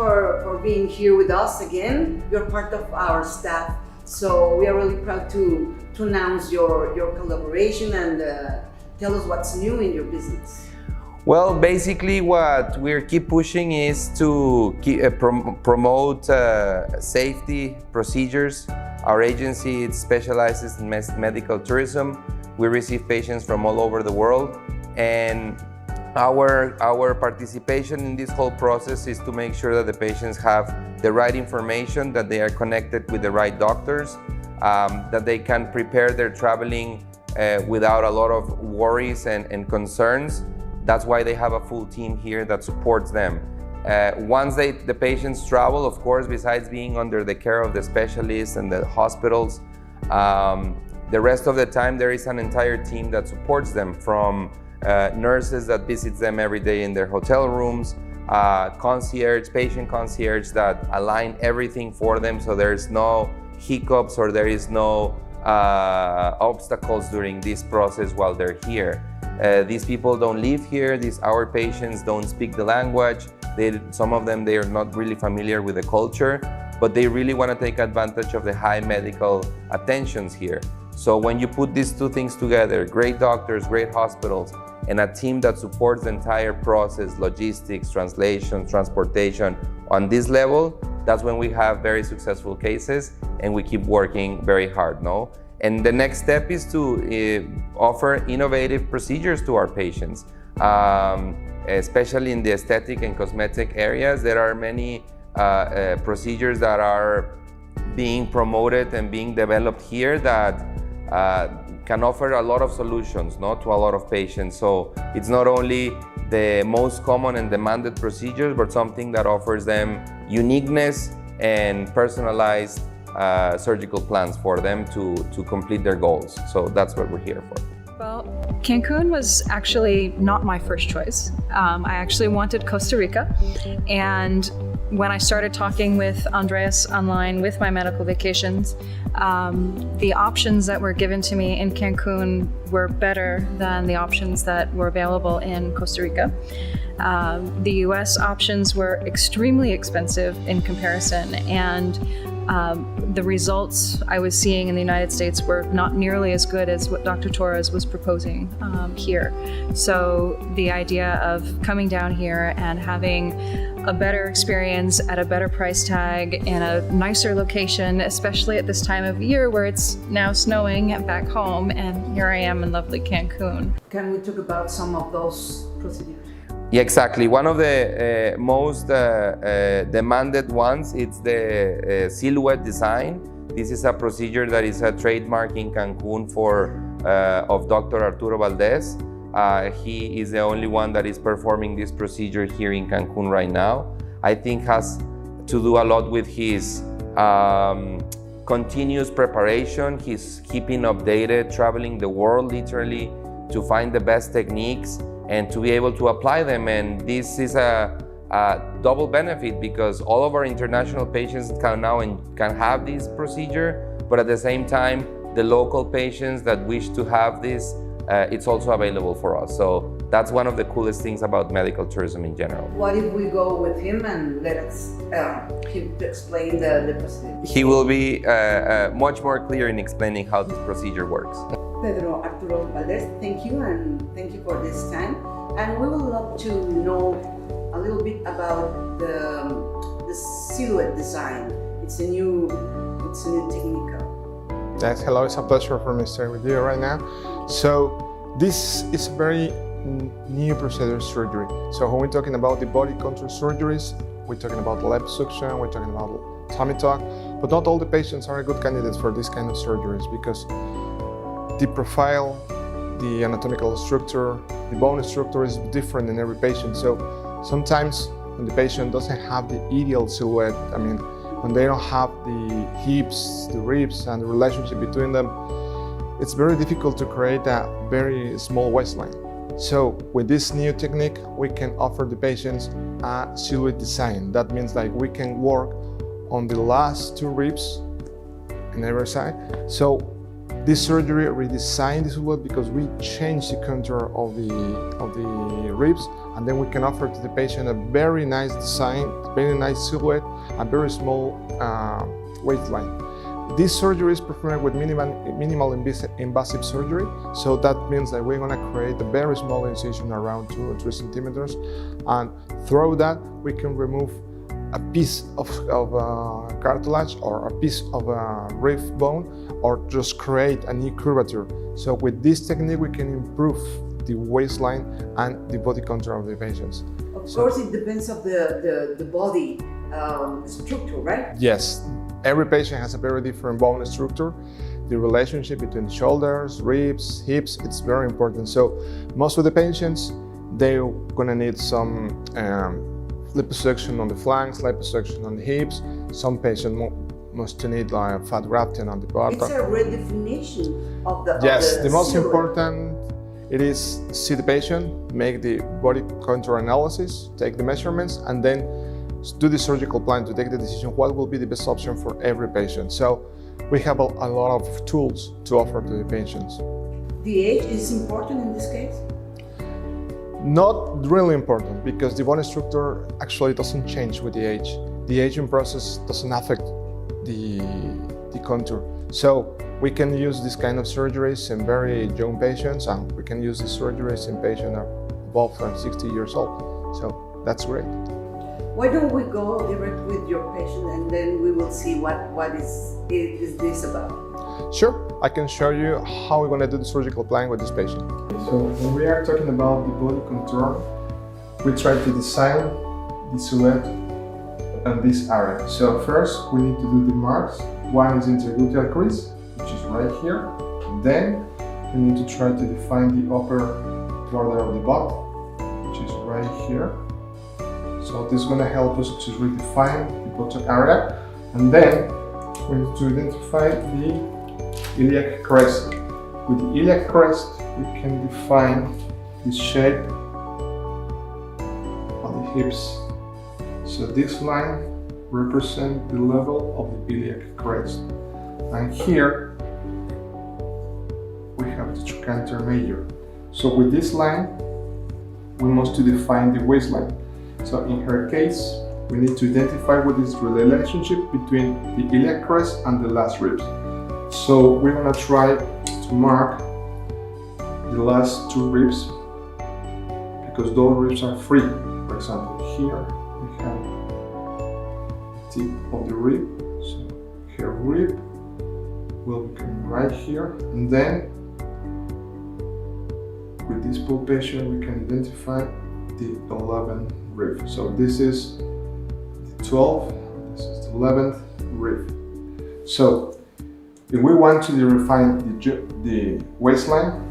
for being here with us again. You're part of our staff, so we are really proud to announce your collaboration and tell us what's new in your business. Well, basically what we keep pushing is to promote safety procedures. Our agency specializes in medical tourism. We receive patients from all over the world, and our participation in this whole process is to make sure that the patients have the right information, that they are connected with the right doctors, that they can prepare their traveling without a lot of worries and concerns. That's why they have a full team here that supports them. Once the patients travel, of course, besides being under the care of the specialists and the hospitals, the rest of the time there is an entire team that supports them, from nurses that visits them every day in their hotel rooms, patient concierge that align everything for them so there's no hiccups or there is no obstacles during this process while they're here. These people don't live here. Our patients don't speak the language. Some of them, they are not really familiar with the culture, but they really want to take advantage of the high medical attentions here. So when you put these two things together, great doctors, great hospitals, and a team that supports the entire process, logistics, translation, transportation, on this level, that's when we have very successful cases, and we keep working very hard, no? And the next step is to offer innovative procedures to our patients, especially in the aesthetic and cosmetic areas. There are many procedures that are being promoted and being developed here that can offer a lot of solutions, no, to a lot of patients. So it's not only the most common and demanded procedures, but something that offers them uniqueness and personalized surgical plans for them to complete their goals. So that's what we're here for. Well, Cancun was actually not my first choice. I actually wanted Costa Rica, and when I started talking with Andres online with my medical vacations, the options that were given to me in Cancun were better than the options that were available in Costa Rica. The US options were extremely expensive in comparison, and the results I was seeing in the United States were not nearly as good as what Dr. Torres was proposing here. So the idea of coming down here and having a better experience at a better price tag in a nicer location, especially at this time of year where it's now snowing back home, and here I am in lovely Cancun. Can we talk about some of those procedures? Yeah, exactly. One of the most demanded ones is the silhouette design. This is a procedure that is a trademark in Cancun of Dr. Arturo Valdez. He is the only one that is performing this procedure here in Cancun right now. I think has to do a lot with his continuous preparation. He's keeping updated, traveling the world literally to find the best techniques and to be able to apply them. And this is a double benefit, because all of our international patients can have this procedure, but at the same time, the local patients that wish to have this, it's also available for us. So that's one of the coolest things about medical tourism in general. What if we go with him and let us him to explain the procedure? He will be much more clear in explaining how this procedure works. Pedro Arturo Valdez, thank you, and thank you for this time. And we would love to know a little bit about the silhouette design. It's a new technique. Yes, hello, it's a pleasure for me to stay with you right now. So this is a very new procedure surgery. So when we're talking about the body contour surgeries, we're talking about liposuction, we're talking about tummy tuck, but not all the patients are good candidates for this kind of surgeries, because the profile, the anatomical structure, the bone structure is different in every patient. So sometimes when the patient doesn't have the ideal silhouette, I mean, when they don't have the hips, the ribs, and the relationship between them, it's very difficult to create a very small waistline. So with this new technique, we can offer the patients a silhouette design. That means like we can work on the last two ribs on every side. So this surgery redesigned the silhouette because we changed the contour of the ribs and then we can offer to the patient a very nice design, very nice silhouette, and very small waistline. This surgery is performed with minimal invasive surgery, so that means that we're going to create a very small incision around 2 or 3 centimeters, and through that we can remove a piece of cartilage or a piece of rib bone, or just create a new curvature. So with this technique we can improve the waistline and the body contour of the patients. Of course, it depends on the body structure, right? Yes, every patient has a very different bone structure. The relationship between the shoulders, ribs, hips, it's very important. So most of the patients, they're gonna need some liposuction on the flanks, liposuction on the hips. Some patients must need fat grafting on the bottom. It's a redefinition of the Yes, the most silhouette. important it is see the patient, make the body contour analysis, take the measurements, and then do the surgical plan to take the decision what will be the best option for every patient. So we have a lot of tools to offer to the patients. The age is important in this case? Not really important, because the bone structure actually doesn't change with the age. The aging process doesn't affect the contour. So we can use this kind of surgeries in very young patients, and we can use these surgeries in patients above 60 years old. So that's great. Why don't we go direct with your patient, and then we will see what is this about? Sure, I can show you how we're going to do the surgical plan with this patient. So when we are talking about the body contour, we try to design the silhouette on this area. So first we need to do the marks. One is intergluteal crease, which is right here. Then we need to try to define the upper border of the butt, which is right here. So this is going to help us to redefine the buttock area. And then we need to identify the iliac crest. With the iliac crest, we can define the shape of the hips. So this line represents the level of the iliac crest. And here we have the trochanter major. So with this line, we must define the waistline. So in her case, we need to identify what is the relationship between the iliac crest and the last ribs. So we're gonna try to mark the last 2 ribs, because those ribs are free. For example, here we have the tip of the rib. So her rib will become right here, and then with this palpation we can identify the 11th rib. So this is the 12th, this is the 11th rib. So if we want to refine the waistline,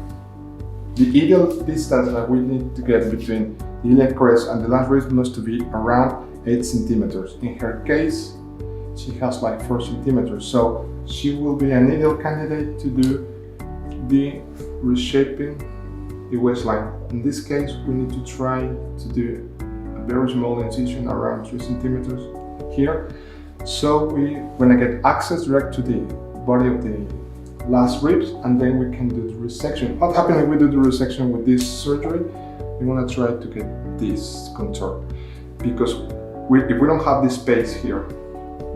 the ideal distance that we need to get between the iliac crest and the last rib must be around 8 centimeters. In her case, she has like 4 centimeters. So she will be an ideal candidate to do the reshaping the waistline. In this case, we need to try to do a very small incision around 3 centimeters here. So we're gonna get access direct to the body of the last ribs, and then we can do the resection. What happens if we do the resection with this surgery? We want to try to get this contour, because if we don't have this space here,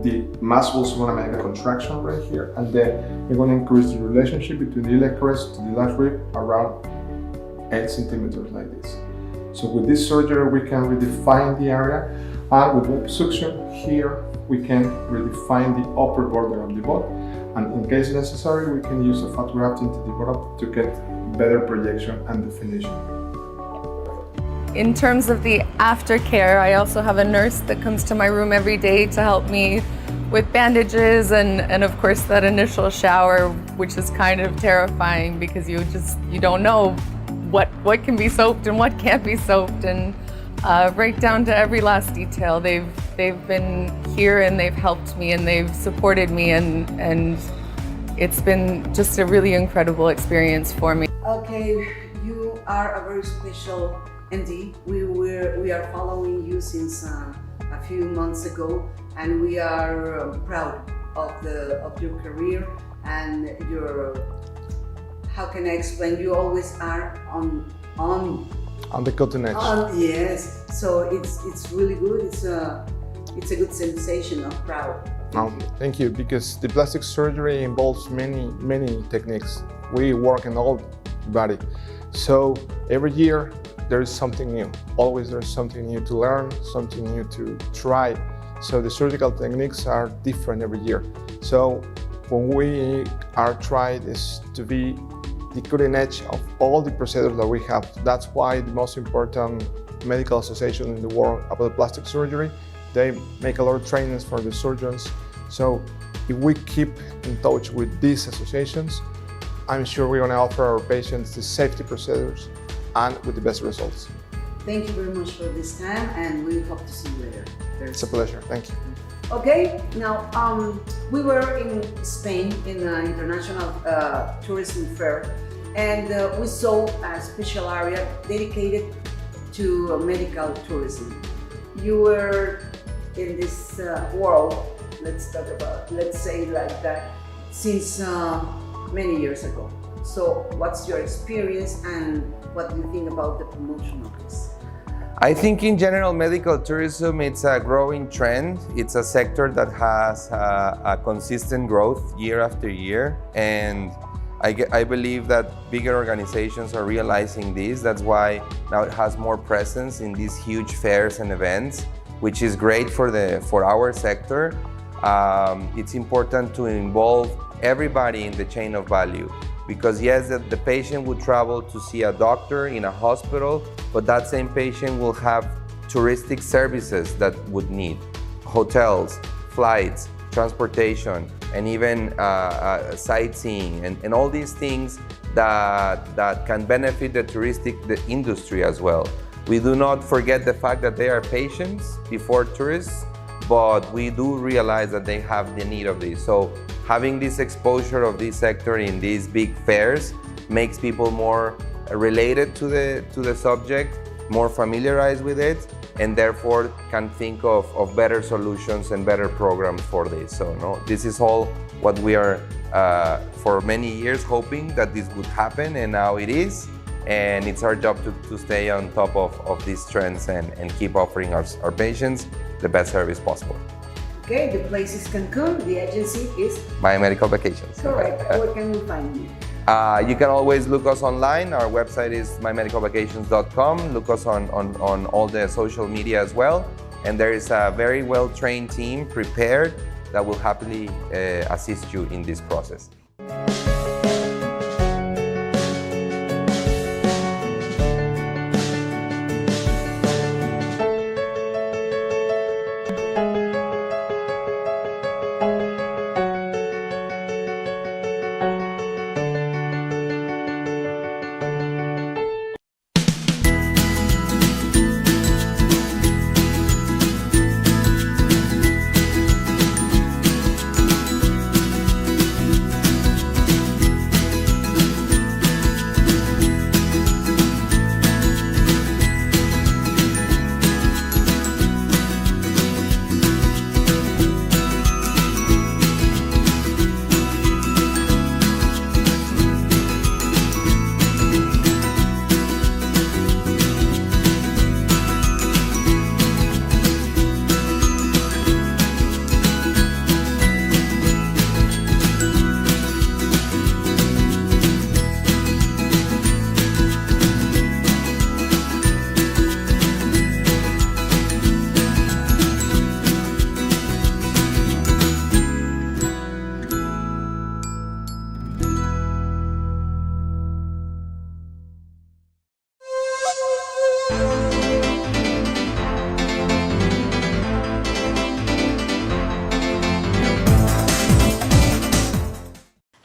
the muscles want to make a contraction right here, and then we're going to increase the relationship between the iliac crest to the last rib around 8 centimeters like this. So with this surgery, we can redefine the area, and with liposuction here, we can redefine the upper border of the butt. And in case necessary, we can use a fat grafting to the bottom to get better projection and definition. In terms of the aftercare, I also have a nurse that comes to my room every day to help me with bandages and of course that initial shower, which is kind of terrifying because you don't know what can be soaped and what can't be soaped, and right down to every last detail. They've been here and they've helped me and they've supported me, and it's been just a really incredible experience for me. Okay, you are a very special MD. We are following you since a few months ago, and we are proud of your career and your, how can I explain, you always are on On the cutting edge. Yes, so it's really good. It's a good sensation of proud. Thank you, because the plastic surgery involves many techniques. We work in all the body. So every year there is something new. Always there's something new to learn, something new to try. So the surgical techniques are different every year. So when we are trying is to be the cutting edge of all the procedures that we have. That's why the most important medical association in the world about plastic surgery, they make a lot of trainings for the surgeons. So if we keep in touch with these associations, I'm sure we're going to offer our patients the safety procedures and with the best results. Thank you very much for this time, and we hope to see you later. It's a pleasure. Thank you. Okay, now we were in Spain in an international tourism fair, and we saw a special area dedicated to medical tourism. You were in this world, let's say like that, since many years ago. So what's your experience and what do you think about the promotion of this? I think in general, medical tourism, it's a growing trend. It's a sector that has a consistent growth year after year. And I believe that bigger organizations are realizing this. That's why now it has more presence in these huge fairs and events, which is great for our sector. It's important to involve everybody in the chain of value. Because yes, the patient would travel to see a doctor in a hospital, but that same patient will have touristic services that would need hotels, flights, transportation, and even sightseeing, and all these things that can benefit the industry as well. We do not forget the fact that they are patients before tourists, but we do realize that they have the need of this. So having this exposure of this sector in these big fairs makes people more related to the subject, more familiarized with it, and therefore can think of better solutions and better programs for this. So no, this is all what we are for many years hoping that this would happen, and now it is. And it's our job to stay on top of these trends and keep offering our patients the best service possible. Okay, the place is Cancun, the agency is? My Medical Vacations. Correct. Where can we find you? You can always look us online. Our website is mymedicalvacations.com. Look us on all the social media as well. And there is a very well-trained team prepared that will happily assist you in this process.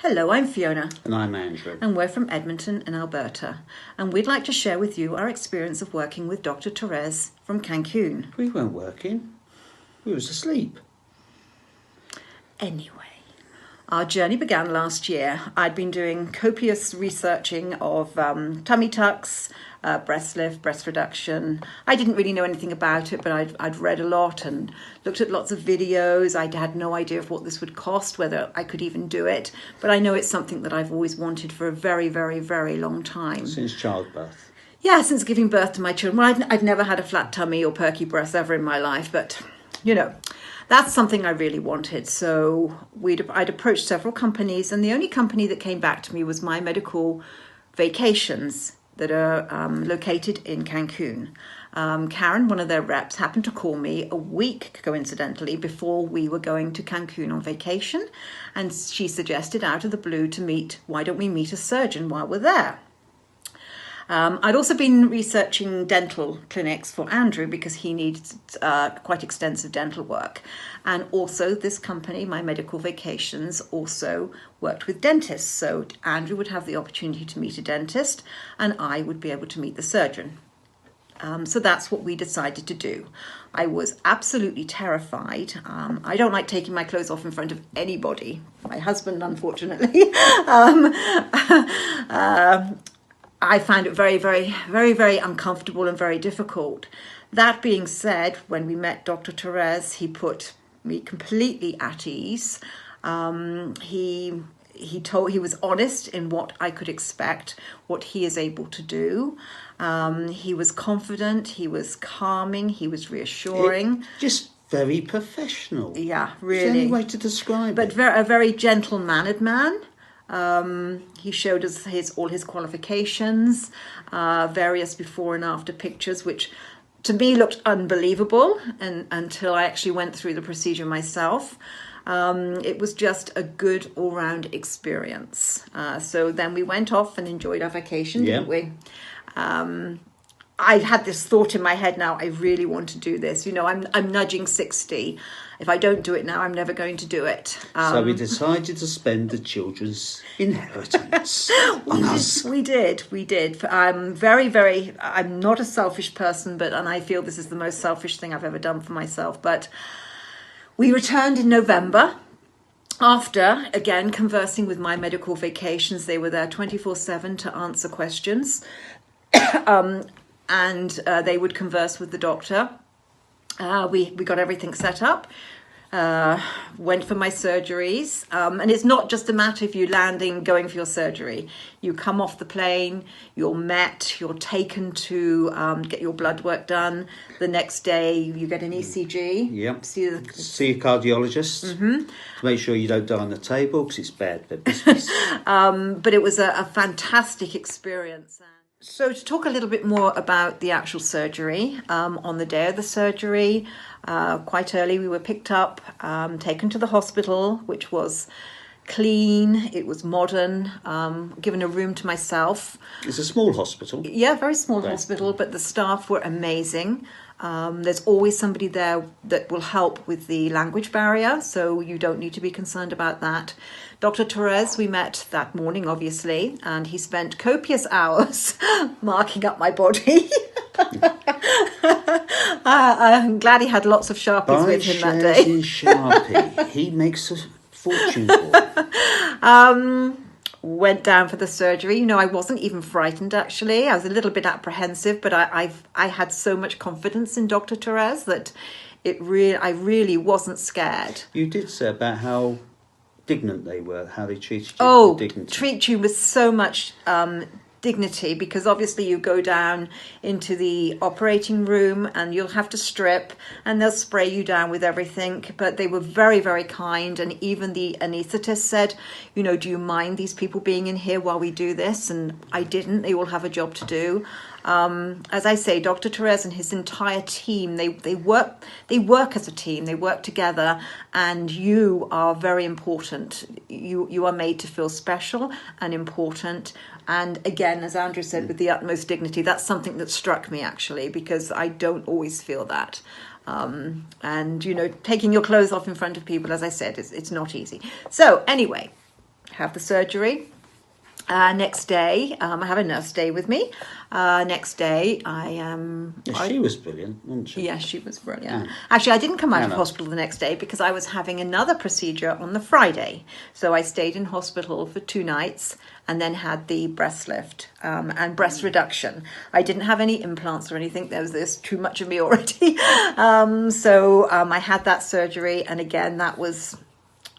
Hello, I'm Fiona. And I'm Andrew. And we're from Edmonton in Alberta. And we'd like to share with you our experience of working with Dr. Torres from Cancun. We weren't working. We was asleep. Anyway, our journey began last year. I'd been doing copious researching of tummy tucks, breast lift, breast reduction. I didn't really know anything about it, but I'd read a lot and looked at lots of videos. I had no idea of what this would cost, whether I could even do it. But I know it's something that I've always wanted for a very, very, very long time. Since childbirth. Yeah, since giving birth to my children. Well, I'd never had a flat tummy or perky breasts ever in my life, but, you know, that's something I really wanted. So I'd approached several companies, and the only company that came back to me was My Medical Vacations that are located in Cancun. Karen, one of their reps, happened to call me a week, coincidentally, before we were going to Cancun on vacation. And she suggested out of the blue why don't we meet a surgeon while we're there? I'd also been researching dental clinics for Andrew because he needs quite extensive dental work. And also this company, My Medical Vacations, also worked with dentists. So Andrew would have the opportunity to meet a dentist and I would be able to meet the surgeon. So that's what we decided to do. I was absolutely terrified. I don't like taking my clothes off in front of anybody. My husband, unfortunately. I found it very, very, very, very uncomfortable and very difficult. That being said, when we met Dr. Therese, he put me completely at ease. He was honest in what I could expect, what he is able to do. He was confident, he was calming, he was reassuring. Just very professional. Yeah, Is really. there any way to describe But it? a very gentle-mannered man. He showed us all his qualifications, various before and after pictures, which to me looked unbelievable until I actually went through the procedure myself. It was just a good all-round experience. So then we went off and enjoyed our vacation, didn't we? I had this thought in my head now, I really want to do this. You know, I'm nudging 60. If I don't do it now, I'm never going to do it. So we decided to spend the children's inheritance on us. We did. I'm not a selfish person, and I feel this is the most selfish thing I've ever done for myself. But we returned in November after, again, conversing with My Medical Vacations. They were there 24/7 to answer questions. And they would converse with the doctor. We got everything set up, went for my surgeries. And it's not just a matter of you landing, going for your surgery. You come off the plane, you're met, you're taken to get your blood work done. The next day you get an ECG. Yep. See a cardiologist to make sure you don't die on the table because it's bad for business. But it was a fantastic experience. So to talk a little bit more about the actual surgery, on the day of the surgery, quite early we were picked up, taken to the hospital, which was clean, it was modern, given a room to myself. It's a small hospital. Yeah, very small hospital, but the staff were amazing. There's always somebody there that will help with the language barrier, so you don't need to be concerned about that. Dr. Therese, we met that morning, obviously, and he spent copious hours marking up my body. I'm glad he had lots of Sharpies with him that day. In Sharpie. He makes a fortune for it. Went down for the surgery. You know, I wasn't even frightened, actually. I was a little bit apprehensive, but I had so much confidence in Dr. Therese that I really wasn't scared. You did say about how dignant they were, how they treated you with dignity. Treat you with so much dignity, because obviously you go down into the operating room and you'll have to strip and they'll spray you down with everything, but they were very, very kind. And even the anaesthetist said, you know, do you mind these people being in here while we do this? And I didn't. They all have a job to do. As I say, Dr. Therese and his entire team, they work as a team, they work together, and you are very important. You are made to feel special and important. And again, as Andrew said, with the utmost dignity, that's something that struck me, actually, because I don't always feel that. And, you know, taking your clothes off in front of people, as I said, it's not easy. So anyway, have the surgery. Next day, I have a nurse stay with me. Next day, She was brilliant, wasn't she? Yes, she was brilliant. Actually, I didn't come out of hospital the next day because I was having another procedure on the Friday. So I stayed in hospital for 2 nights and then had the breast lift and breast reduction. I didn't have any implants or anything. There's too much of me already. So I had that surgery, and again, that was...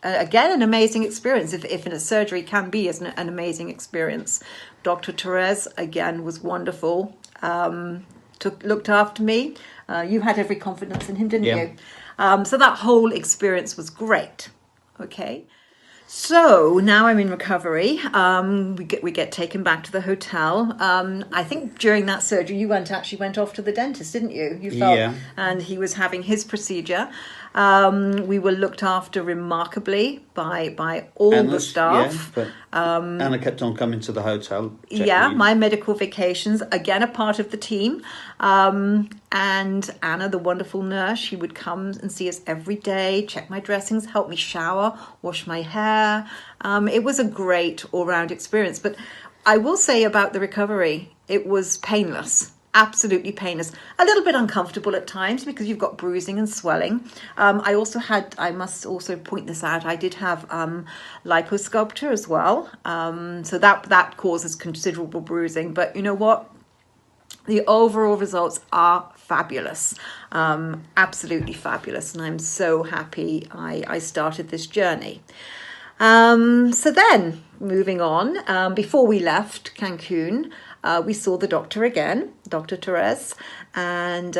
Again, an amazing experience, if a surgery can be an amazing experience. Dr. Therese, again, was wonderful. looked after me. You had every confidence in him, didn't Yeah. you? So that whole experience was great. Okay. So now I'm in recovery. We get taken back to the hotel. I think during that surgery, you actually went off to the dentist, didn't you? You felt, Yeah. and he was having his procedure. We were looked after remarkably by all the Anna's- staff. Yeah, but Anna kept on coming to the hotel. checking Yeah, in. my medical vacations, again, a part of the team. And Anna, the wonderful nurse, she would come and see us every day, check my dressings, help me shower, wash my hair. It was a great all-round experience. But I will say about the recovery, it was painless. Absolutely painless. A little bit uncomfortable at times because you've got bruising and swelling. I must also point this out, I did have liposculpture as well. So that causes considerable bruising. But you know what? The overall results are fabulous. Absolutely fabulous. And I'm so happy I started this journey. So then, moving on, before we left Cancun, we saw the doctor again, Dr. Torres, and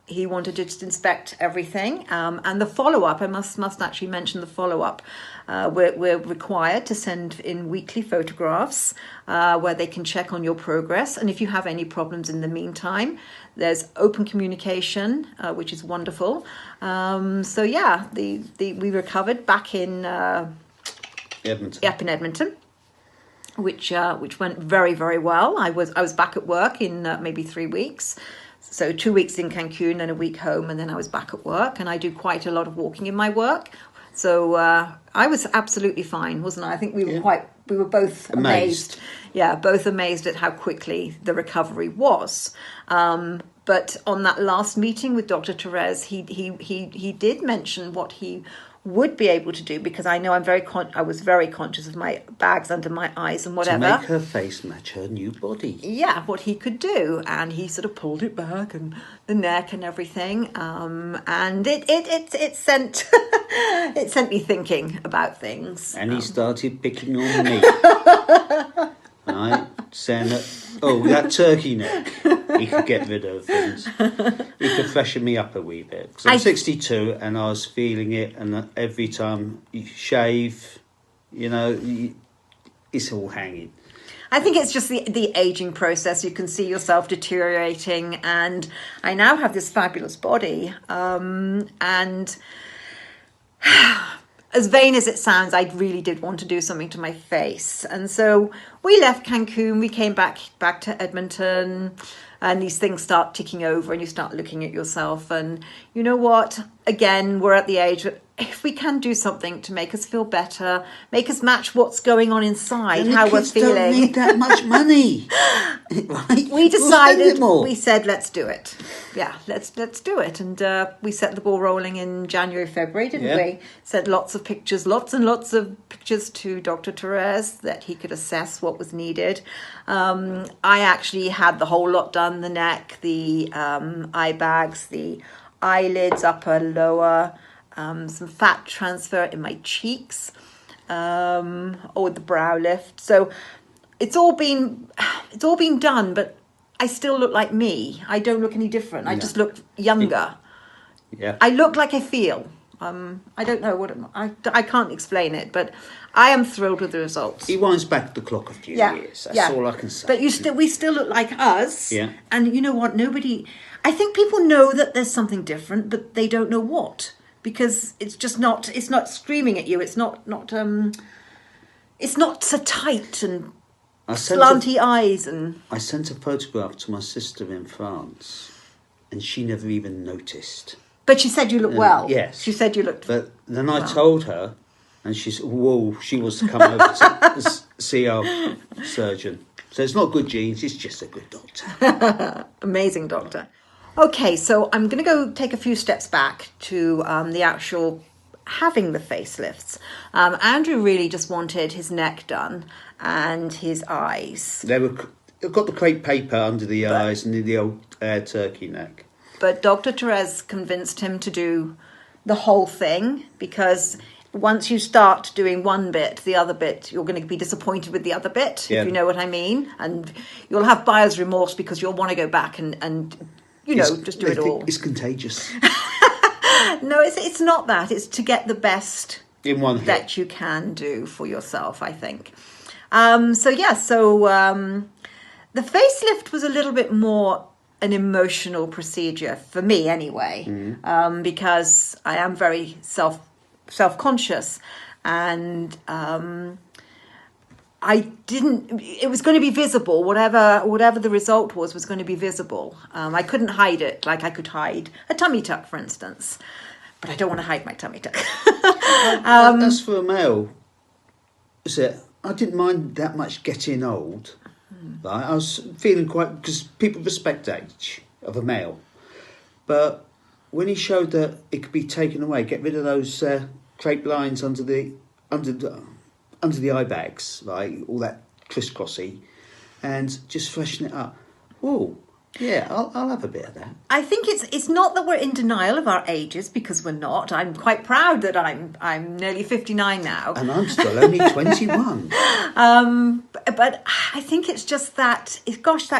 he wanted to just inspect everything. And the follow-up, I must actually mention the follow-up. We're required to send in weekly photographs where they can check on your progress. And if you have any problems in the meantime, there's open communication, which is wonderful. So yeah, we recovered back in Edmonton. up in Edmonton, which went very, very well. I was back at work in maybe 3 weeks. So 2 weeks in Cancun and a week home, and then I was back at work. And I do quite a lot of walking in my work. So I was absolutely fine, wasn't I? I think we were both amazed. Yeah, both amazed at how quickly the recovery was. But on that last meeting with Dr. Torres, he did mention what he would be able to do, because I know I was very conscious of my bags under my eyes and whatever. To make her face match her new body. Yeah, what he could do, and he sort of pulled it back and the neck and everything, and it sent it sent me thinking about things. And he started picking on me. Right, saying that turkey neck, he could get rid of things. He could freshen me up a wee bit. Because I'm 62 and I was feeling it, and every time you shave, it's all hanging. I think it's just the aging process. You can see yourself deteriorating, and I now have this fabulous body, and as vain as it sounds, I really did want to do something to my face. And so we left Cancun, we came back to Edmonton, and these things start ticking over and you start looking at yourself. And you know what? Again, we're at the age that if we can do something to make us feel better, make us match what's going on inside, And how the we're kids feeling. don't need that much money. Right? We We'll spend decided, it more. we said, let's do it. Yeah, let's do it. And we set the ball rolling in January, February, didn't we? Sent lots and lots of pictures to Dr. Torres that he could assess what was needed. I actually had the whole lot done, the neck, the eye bags, the eyelids, upper, lower, some fat transfer in my cheeks, the brow lift. So it's all been done, but I still look like me. I don't look any different. I just look younger. Yeah. I look like I feel. I don't know I can't explain it, but I am thrilled with the results. He winds back the clock a few years. That's all I can say. But we still look like us. Yeah. And you know what? I think people know that there's something different, but they don't know what, because it's not screaming at you. It's not so tight and slanty eyes. And I sent a photograph to my sister in France, and she never even noticed. But she said you look well. Yes. She said you looked. But then I told her, and she said, whoa, she wants to come over to see our surgeon. So it's not good genes, it's just a good doctor. Amazing doctor. Okay, so I'm going to go take a few steps back to the actual having the facelifts. Andrew really just wanted his neck done and his eyes. They've got the crepe paper under the eyes and the old turkey neck. But Dr. Torres convinced him to do the whole thing, because once you start doing one bit, the other bit, you're going to be disappointed with the other bit, if you know what I mean. And you'll have buyer's remorse because you'll want to go back and just do it all. It's contagious. No, it's not that. It's to get the best in one hit that you can do for yourself, I think. So the facelift was a little bit more an emotional procedure for me anyway, because I am very self-conscious, and it was going to be visible. Whatever the result was going to be visible. I couldn't hide it like I could hide a tummy tuck, for instance, but I don't want to hide my tummy tuck. As for a male, I didn't mind that much getting old. Right? I was feeling quite, because people respect age of a male, but when he showed that it could be taken away, get rid of those crepe lines under the eye bags, right, all that crisscrossy, and just freshen it up. Oh, yeah, I'll have a bit of that. I think it's not that we're in denial of our ages, because we're not. I'm quite proud that I'm nearly 59 now, and I'm still only 21. But I think it's just that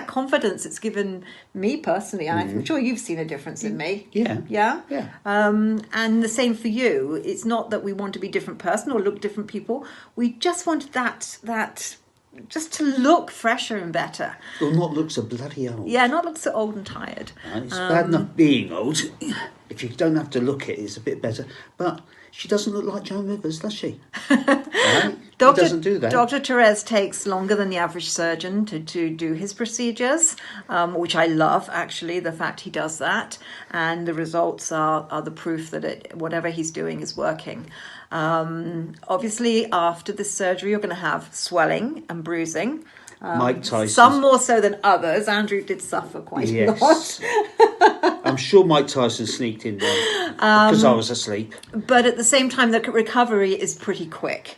confidence it's given me personally. I'm sure you've seen a difference in me. Yeah. And the same for you. It's not that we want to be different person or look different people. We just want that. Just to look fresher and better. Or not look so bloody old. Yeah, not look so old and tired. It's bad enough being old. If you don't have to look it, it's a bit better. But she doesn't look like Joan Rivers, does she? Right? He doesn't do that. Dr. Therese takes longer than the average surgeon to do his procedures, which I love, actually, the fact he does that. And the results are the proof that whatever he's doing is working. Obviously, after this surgery, you're going to have swelling and bruising. Mike Tyson. Some more so than others. Andrew did suffer quite a lot. I'm sure Mike Tyson sneaked in there because I was asleep. But at the same time, the recovery is pretty quick.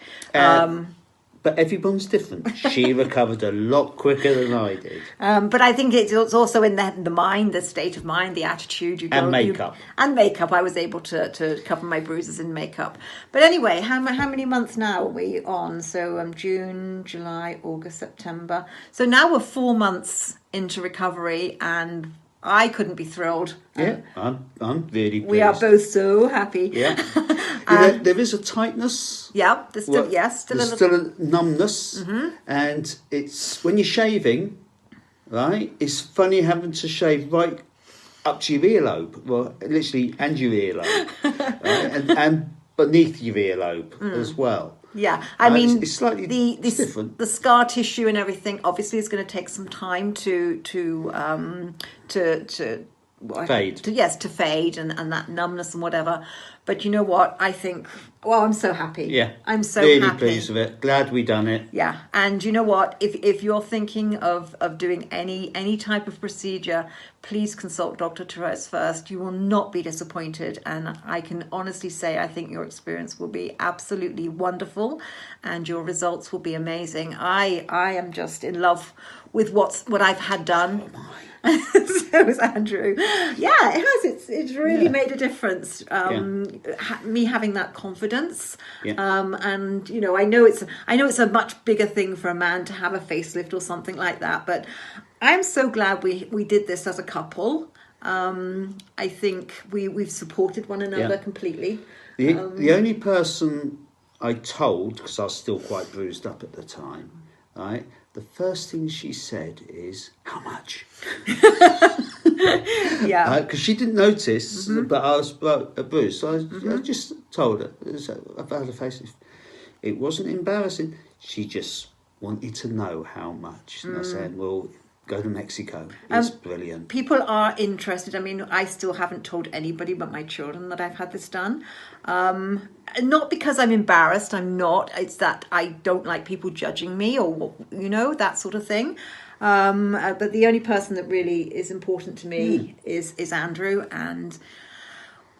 But everyone's different. She recovered a lot quicker than I did. But I think it's also in the mind, the state of mind, the attitude. And makeup. And makeup. I was able to cover my bruises in makeup. But anyway, how many months now are we on? So June, July, August, September. So now we're 4 months into recovery, and I couldn't be thrilled. Yeah, I'm really pleased. We are both so happy. Yeah. There is a tightness. Yeah, there's still, there's still a numbness. And it's when you're shaving, right, it's funny having to shave right up to your earlobe. Well, literally, and your earlobe. Right? and beneath your earlobe as well. Yeah, I mean, it's slightly different. The scar tissue and everything obviously is going to take some time to fade. To fade and that numbness and whatever. But you know what? I think, I'm so happy. Yeah, I'm so really happy. Pleased with it. Glad we done it. Yeah, and you know what? If you're thinking of doing any type of procedure, please consult Dr. Therese first. You will not be disappointed, and I can honestly say I think your experience will be absolutely wonderful, and your results will be amazing. I am just in love with what I've had done. So is Andrew. Yeah, it has. It's really made a difference. Me having that confidence. Yeah. And you know, I know it's a much bigger thing for a man to have a facelift or something like that. But I'm so glad we did this as a couple. I think we've supported one another completely. The only person I told, because I was still quite bruised up at the time, right? The first thing she said is, "How much?" Yeah, because she didn't notice, but I was bruised, so I just told her I've had a facelift. It wasn't embarrassing. She just wanted to know how much, and I said, "Well, go to Mexico. It's brilliant." People are interested. I mean, I still haven't told anybody but my children that I've had this done. Not because I'm embarrassed. I'm not. It's that I don't like people judging me or, that sort of thing. But the only person that really is important to me is Andrew. And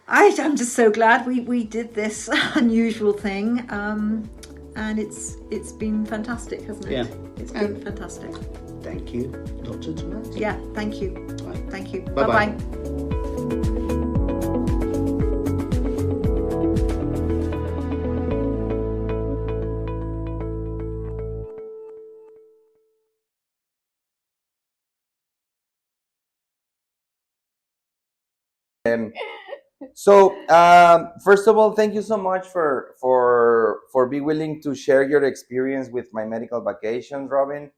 I'm just so glad we did this unusual thing. And it's been fantastic, hasn't it? Yeah. It's been fantastic. Thank you, Dr. Therese. Yeah, thank you. Right. Thank you. Bye-bye. Bye-bye. First of all, thank you so much for being willing to share your experience with my medical vacations, Robyn.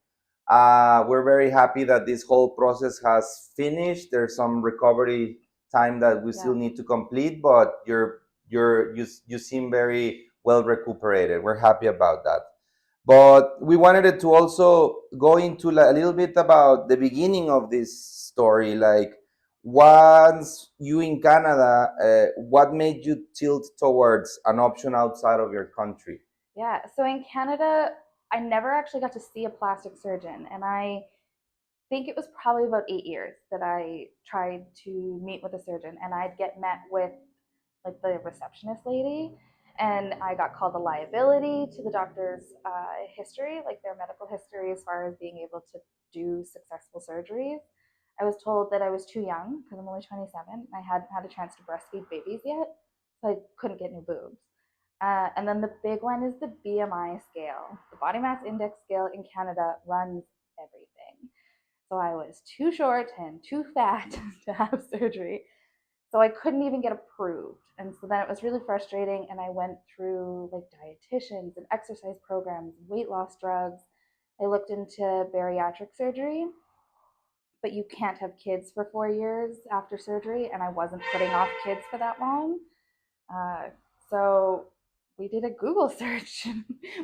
We're very happy that this whole process has finished. There's some recovery time that we still need to complete, but you seem very well recuperated. We're happy about that. But we wanted to also go into a little bit about the beginning of this story, like once you in Canada, what made you tilt towards an option outside of your country? Yeah, so in Canada, I never actually got to see a plastic surgeon, and I think it was probably about 8 years that I tried to meet with a surgeon, and I'd get met with like the receptionist lady, and I got called a liability to the doctor's history, like their medical history as far as being able to do successful surgeries. I was told that I was too young because I'm only 27. I hadn't had a chance to breastfeed babies yet, so I couldn't get new boobs. And then the big one is the BMI scale. The body mass index scale in Canada runs everything. So I was too short and too fat to have surgery. So I couldn't even get approved. And so then it was really frustrating. And I went through like dietitians and exercise programs, weight loss drugs. I looked into bariatric surgery, but you can't have kids for 4 years after surgery. And I wasn't putting off kids for that long. So we did a Google search.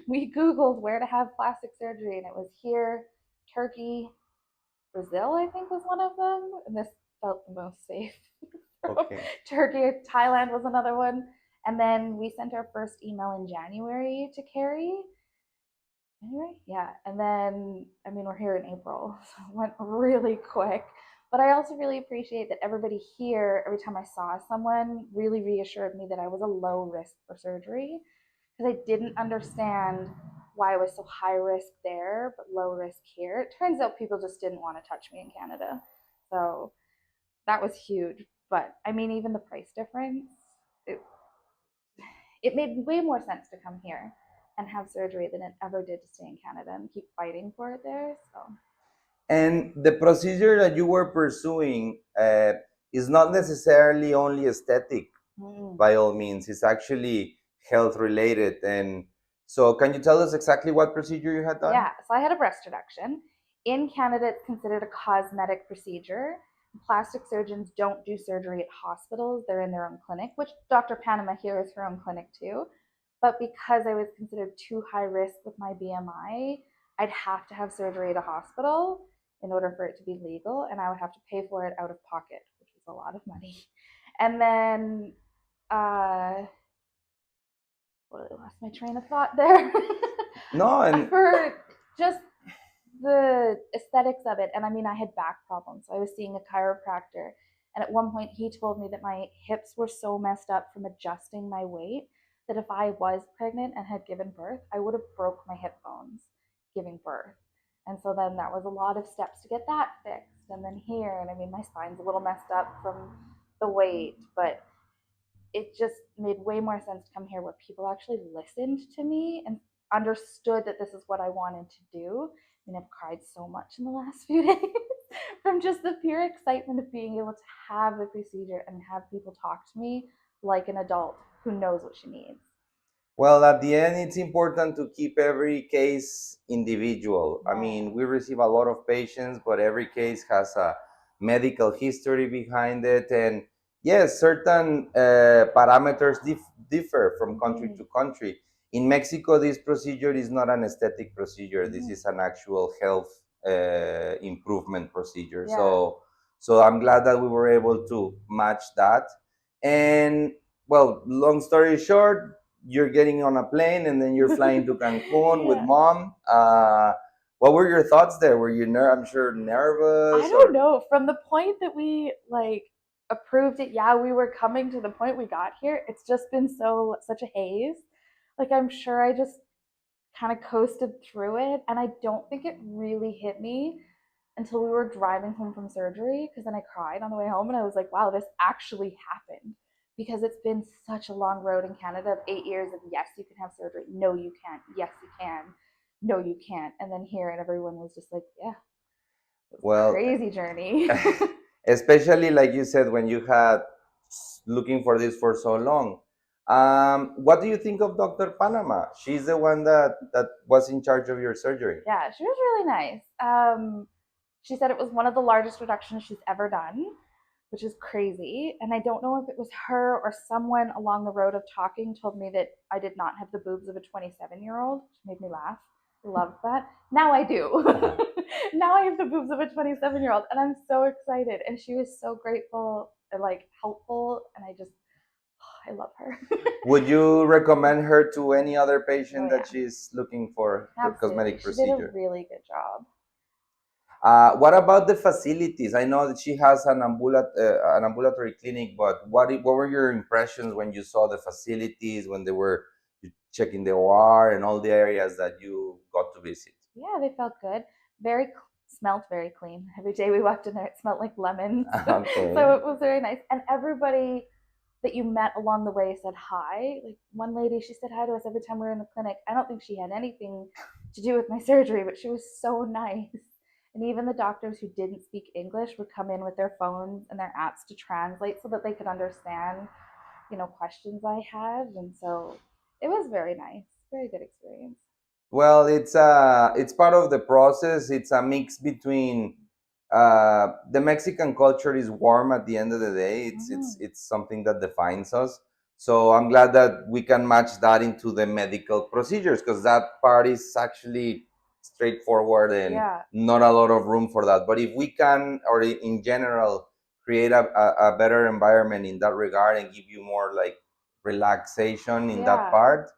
We Googled where to have plastic surgery, and it was here, Turkey, Brazil, I think was one of them. And this felt the most safe. Okay. Turkey, Thailand was another one. And then we sent our first email in January to Carrie. January? Yeah. And then, I mean, we're here in April, so it went really quick. But I also really appreciate that everybody here, every time I saw someone, really reassured me that I was a low risk for surgery, because I didn't understand why I was so high risk there, but low risk here. It turns out people just didn't want to touch me in Canada. So that was huge. But I mean, even the price difference, it made way more sense to come here and have surgery than it ever did to stay in Canada and keep fighting for it there. So. And the procedure that you were pursuing is not necessarily only aesthetic, by all means. It's actually health related. And so, can you tell us exactly what procedure you had done? Yeah, so I had a breast reduction. In Canada, it's considered a cosmetic procedure. Plastic surgeons don't do surgery at hospitals. They're in their own clinic, which Dr. Panama here is her own clinic too. But because I was considered too high risk with my BMI, I'd have to have surgery at a hospital in order for it to be legal, and I would have to pay for it out of pocket, which was a lot of money. And then, I lost my train of thought there. No, and for just the aesthetics of it. And I mean, I had back problems, so I was seeing a chiropractor, and at one point he told me that my hips were so messed up from adjusting my weight that if I was pregnant and had given birth, I would have broke my hip bones giving birth. And so then that was a lot of steps to get that fixed. And then here, and I mean, my spine's a little messed up from the weight, but it just made way more sense to come here where people actually listened to me and understood that this is what I wanted to do. I mean, I've cried so much in the last few days from just the pure excitement of being able to have the procedure and have people talk to me like an adult who knows what she needs. Well, at the end, it's important to keep every case individual. I mean, we receive a lot of patients, but every case has a medical history behind it. And yes, certain parameters differ from country to country. In Mexico, this procedure is not an aesthetic procedure. This is an actual health improvement procedure. Yeah. So I'm glad that we were able to match that. And well, long story short, you're getting on a plane and then you're flying to Cancun with mom. What were your thoughts there? Were you I'm sure nervous? I don't know. From the point that we like approved it, yeah, we were coming to the point we got here. It's just been such a haze. Like, I'm sure I just kind of coasted through it, and I don't think it really hit me until we were driving home from surgery, because then I cried on the way home and I was like, wow, this actually happened. Because it's been such a long road in Canada of 8 years of yes, you can have surgery. No, you can't. Yes, you can. No, you can't. And then here, and everyone was just like, yeah, well, crazy journey. Especially like you said, when you had looking for this for so long. What do you think of Dr. Panama? She's the one that was in charge of your surgery. Yeah, she was really nice. She said it was one of the largest reductions she's ever done, which is crazy. And I don't know if it was her or someone along the road of talking told me that I did not have the boobs of a 27-year-old, which made me laugh. I love that. Now I do. Now I have the boobs of a 27-year-old, and I'm so excited. And she was so grateful and like helpful, and I love her. Would you recommend her to any other patient Oh, yeah. that she's looking for Absolutely. cosmetic She procedure? did a really good job. What about the facilities? I know that she has an ambulatory clinic, but what were your impressions when you saw the facilities, when they were checking the OR and all the areas that you got to visit? Yeah, they felt good. Smelled very clean. Every day we walked in there, it smelled like lemons. Okay. So it was very nice. And everybody that you met along the way said hi. Like one lady, she said hi to us every time we were in the clinic. I don't think she had anything to do with my surgery, but she was so nice. And even the doctors who didn't speak English would come in with their phones and their apps to translate so that they could understand, questions I had. And so it was very nice. Very good experience. Well, it's part of the process. It's a mix between the Mexican culture is warm at the end of the day. It's something that defines us. So I'm glad that we can match that into the medical procedures, because that part is actually straightforward and Yeah. not a lot of room for that. But if we can, or in general, create a better environment in that regard and give you more like relaxation in that Yeah. part,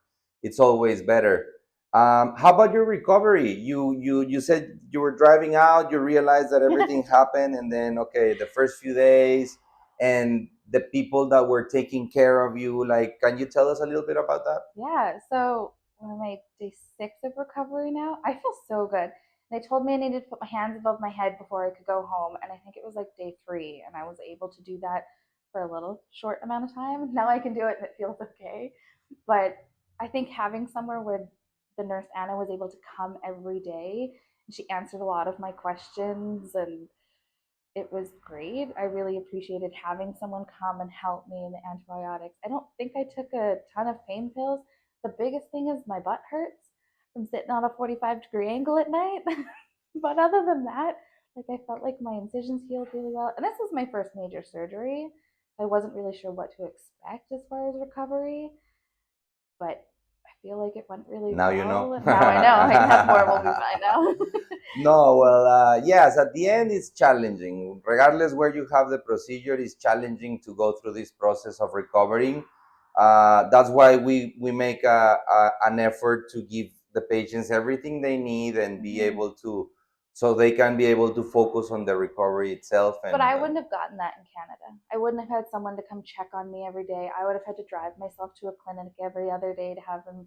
it's always better. How about your recovery? You said you were driving out, you realized that everything happened, and then okay, the first few days and the people that were taking care of you, like, can you tell us a little bit about that? Yeah, so on my day 6 of recovery now, I feel so good. They told me I needed to put my hands above my head before I could go home, and I think it was like day 3, and I was able to do that for a little short amount of time. Now I can do it, and it feels okay. But I think having somewhere where the nurse Anna was able to come every day, and she answered a lot of my questions, and it was great. I really appreciated having someone come and help me in the antibiotics. I don't think I took a ton of pain pills. The biggest thing is my butt hurts from sitting on a 45-degree angle at night. But other than that, like I felt like my incisions healed really well. And this was my first major surgery. I wasn't really sure what to expect as far as recovery, but I feel like it went really Now well. you know. Now I know. I can have more. We'll be fine now. No, well, yes, at the end it's challenging. Regardless where you have the procedure, it's challenging to go through this process of recovering. That's why we make an effort to give the patients everything they need and be able to, so they can be able to focus on the recovery itself. And, But I wouldn't have gotten that in Canada. I wouldn't have had someone to come check on me every day. I would have had to drive myself to a clinic every other day to have them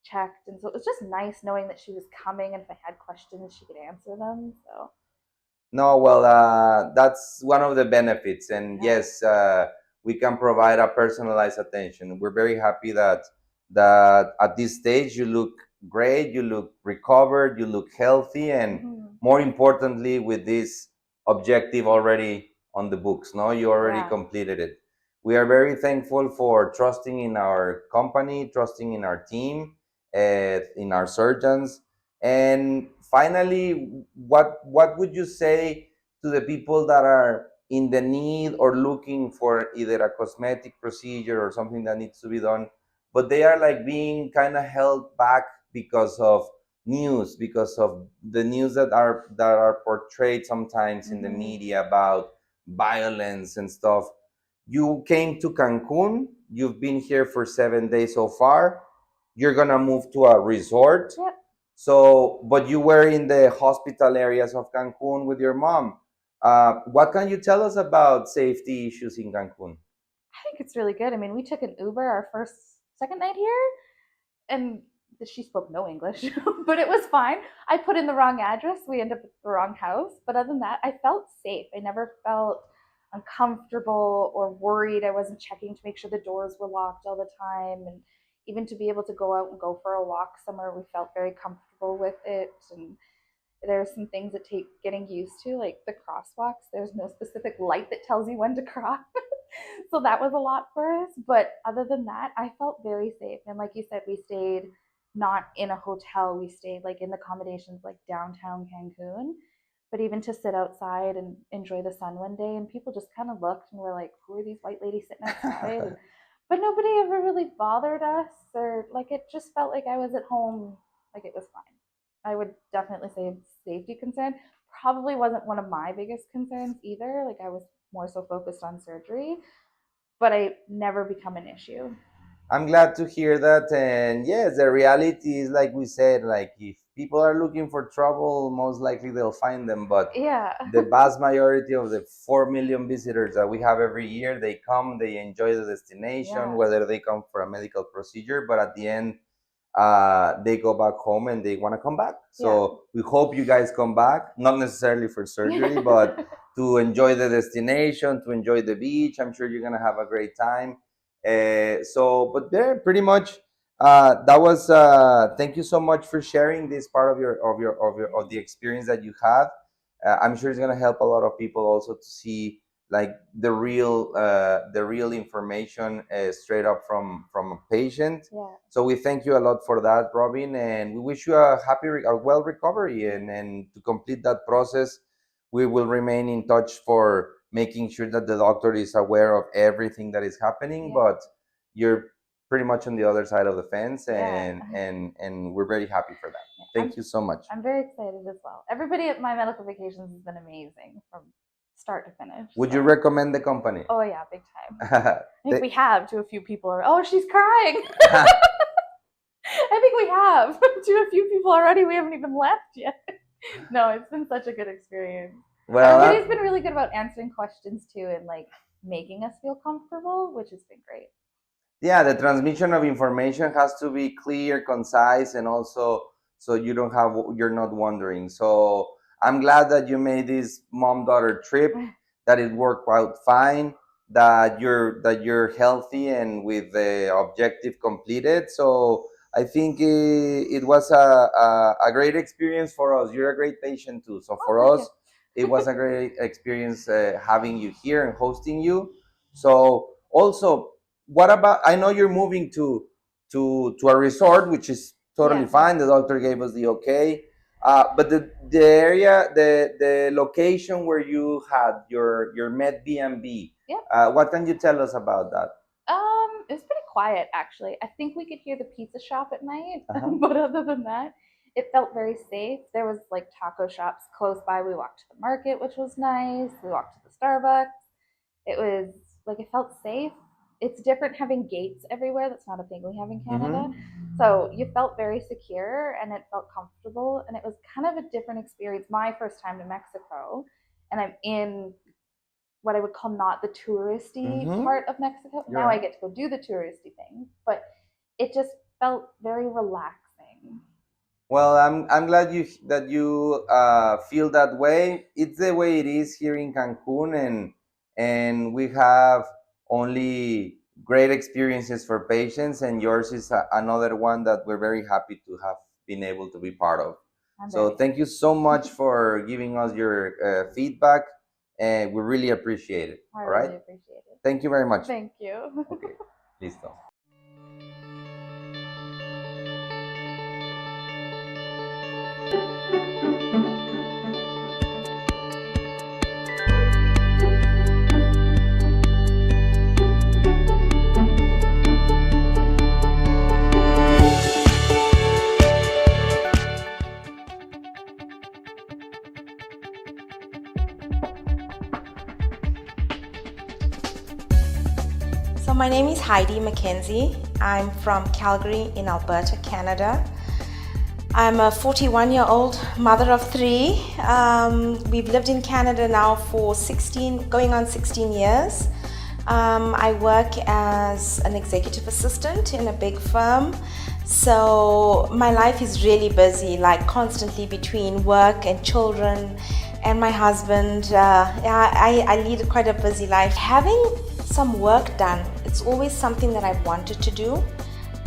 checked. And so it was just nice knowing that she was coming, and if I had questions, she could answer them. So no, well, that's one of the benefits. And Yeah. yes, we can provide a personalized attention. We're very happy that at this stage you look great, you look recovered, you look healthy, and more importantly, with this objective already on the books. No, you already Yeah. completed it. We are very thankful for trusting in our company, trusting in our team, in our surgeons. And finally, what would you say to the people that are in the need or looking for either a cosmetic procedure or something that needs to be done, but they are like being kind of held back because of news, because of the news that are portrayed sometimes in the media about violence and stuff? You came to Cancun, you've been here for 7 days so far, you're gonna move to a resort. Yep. So, but you were in the hospital areas of Cancun with your mom. What can you tell us about safety issues in Cancun? I think it's really good. I mean, we took an Uber our second night here, and she spoke no English, but it was fine. I put in the wrong address. We ended up at the wrong house. But other than that, I felt safe. I never felt uncomfortable or worried. I wasn't checking to make sure the doors were locked all the time. And even to be able to go out and go for a walk somewhere, we felt very comfortable with it. And there's some things that take getting used to, like the crosswalks. There's no specific light that tells you when to cross. So that was a lot for us. But other than that, I felt very safe. And like you said, we stayed not in a hotel. We stayed like in accommodations like downtown Cancun. But even to sit outside and enjoy the sun one day, and people just kind of looked and were like, who are these white ladies sitting outside? But nobody ever really bothered us, or like it just felt like I was at home, like it was fine. I would definitely say safety concern probably wasn't one of my biggest concerns either. Like I was more so focused on surgery, but I never become an issue. I'm glad to hear that. And yes, the reality is, like we said, like if people are looking for trouble, most likely they'll find them. But Yeah. the vast majority of the 4 million visitors that we have every year, they come, they enjoy the destination, Yeah. whether they come for a medical procedure, but at the end, they go back home and they want to come back. So we hope you guys come back, not necessarily for surgery, but to enjoy the destination, to enjoy the beach. I'm sure you're going to have a great time. But there, pretty much, that was. Thank you so much for sharing this part of the experience that you had. I'm sure it's gonna help a lot of people also to see like the real information straight up from a patient. Yeah. So we thank you a lot for that, Robyn, and we wish you a well recovery. And to complete that process, we will remain in touch for making sure that the doctor is aware of everything that is happening. But you're pretty much on the other side of the fence, and we're very happy for that. Thank you so much. I'm very excited as well. Everybody at my medical vacations has been amazing from start to finish. Would you recommend the company? Oh yeah, big time. I think we have to a few people. Oh, she's crying. I think we have to a few people already. We haven't even left yet. No, it's been such a good experience. Well, everybody's been really good about answering questions too, and like making us feel comfortable, which has been great. Yeah, the transmission of information has to be clear, concise, and also so you're not wondering. So I'm glad that you made this mom-daughter trip, that it worked out fine, that you're healthy and with the objective completed. So I think it was a great experience for us. You're a great patient too. So for us, it was a great experience having you here and hosting you. So also, what about, I know you're moving to a resort, which is totally fine. The doctor gave us the okay. But the area, the location where you had your Med B&B, what can you tell us about that? It was pretty quiet actually. I think we could hear the pizza shop at night, but other than that, it felt very safe. There was like taco shops close by. We walked to the market, which was nice. We walked to the Starbucks. It was like, it felt safe. It's different having gates everywhere. That's not a thing we have in Canada. So you felt very secure and it felt comfortable, and it was kind of a different experience. My first time to Mexico, and I'm in what I would call not the touristy part of Mexico. Now I get to go do the touristy things, but it just felt very relaxing. Well, I'm glad that you feel that way. It's the way it is here in Cancun, and we have only great experiences for patients, and yours is another one that we're very happy to have been able to be part of. So thank you so much for giving us your feedback, and we really appreciate it. I all right? really appreciate it. Thank you very much. Thank you. Okay, listo. So my name is Heidi Mackenzie. I'm from Calgary in Alberta, Canada. I'm a 41-year-old mother of 3. We've lived in Canada now for going on 16 years. I work as an executive assistant in a big firm. So my life is really busy, like constantly between work and children and my husband. I lead quite a busy life. Having some work done, it's always something that I've wanted to do.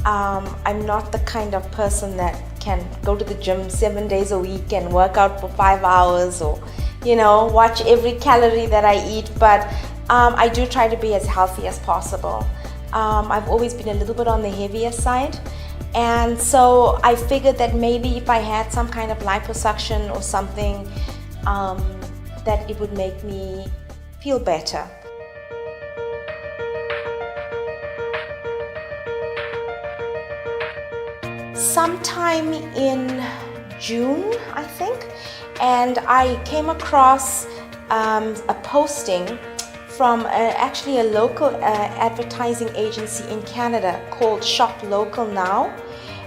I'm not the kind of person that can go to the gym 7 days a week and work out for 5 hours, or watch every calorie that I eat, but I do try to be as healthy as possible. I've always been a little bit on the heavier side, and so I figured that maybe if I had some kind of liposuction or something, that it would make me feel better. Sometime in June, I think, and I came across a posting from actually a local advertising agency in Canada called Shop Local Now,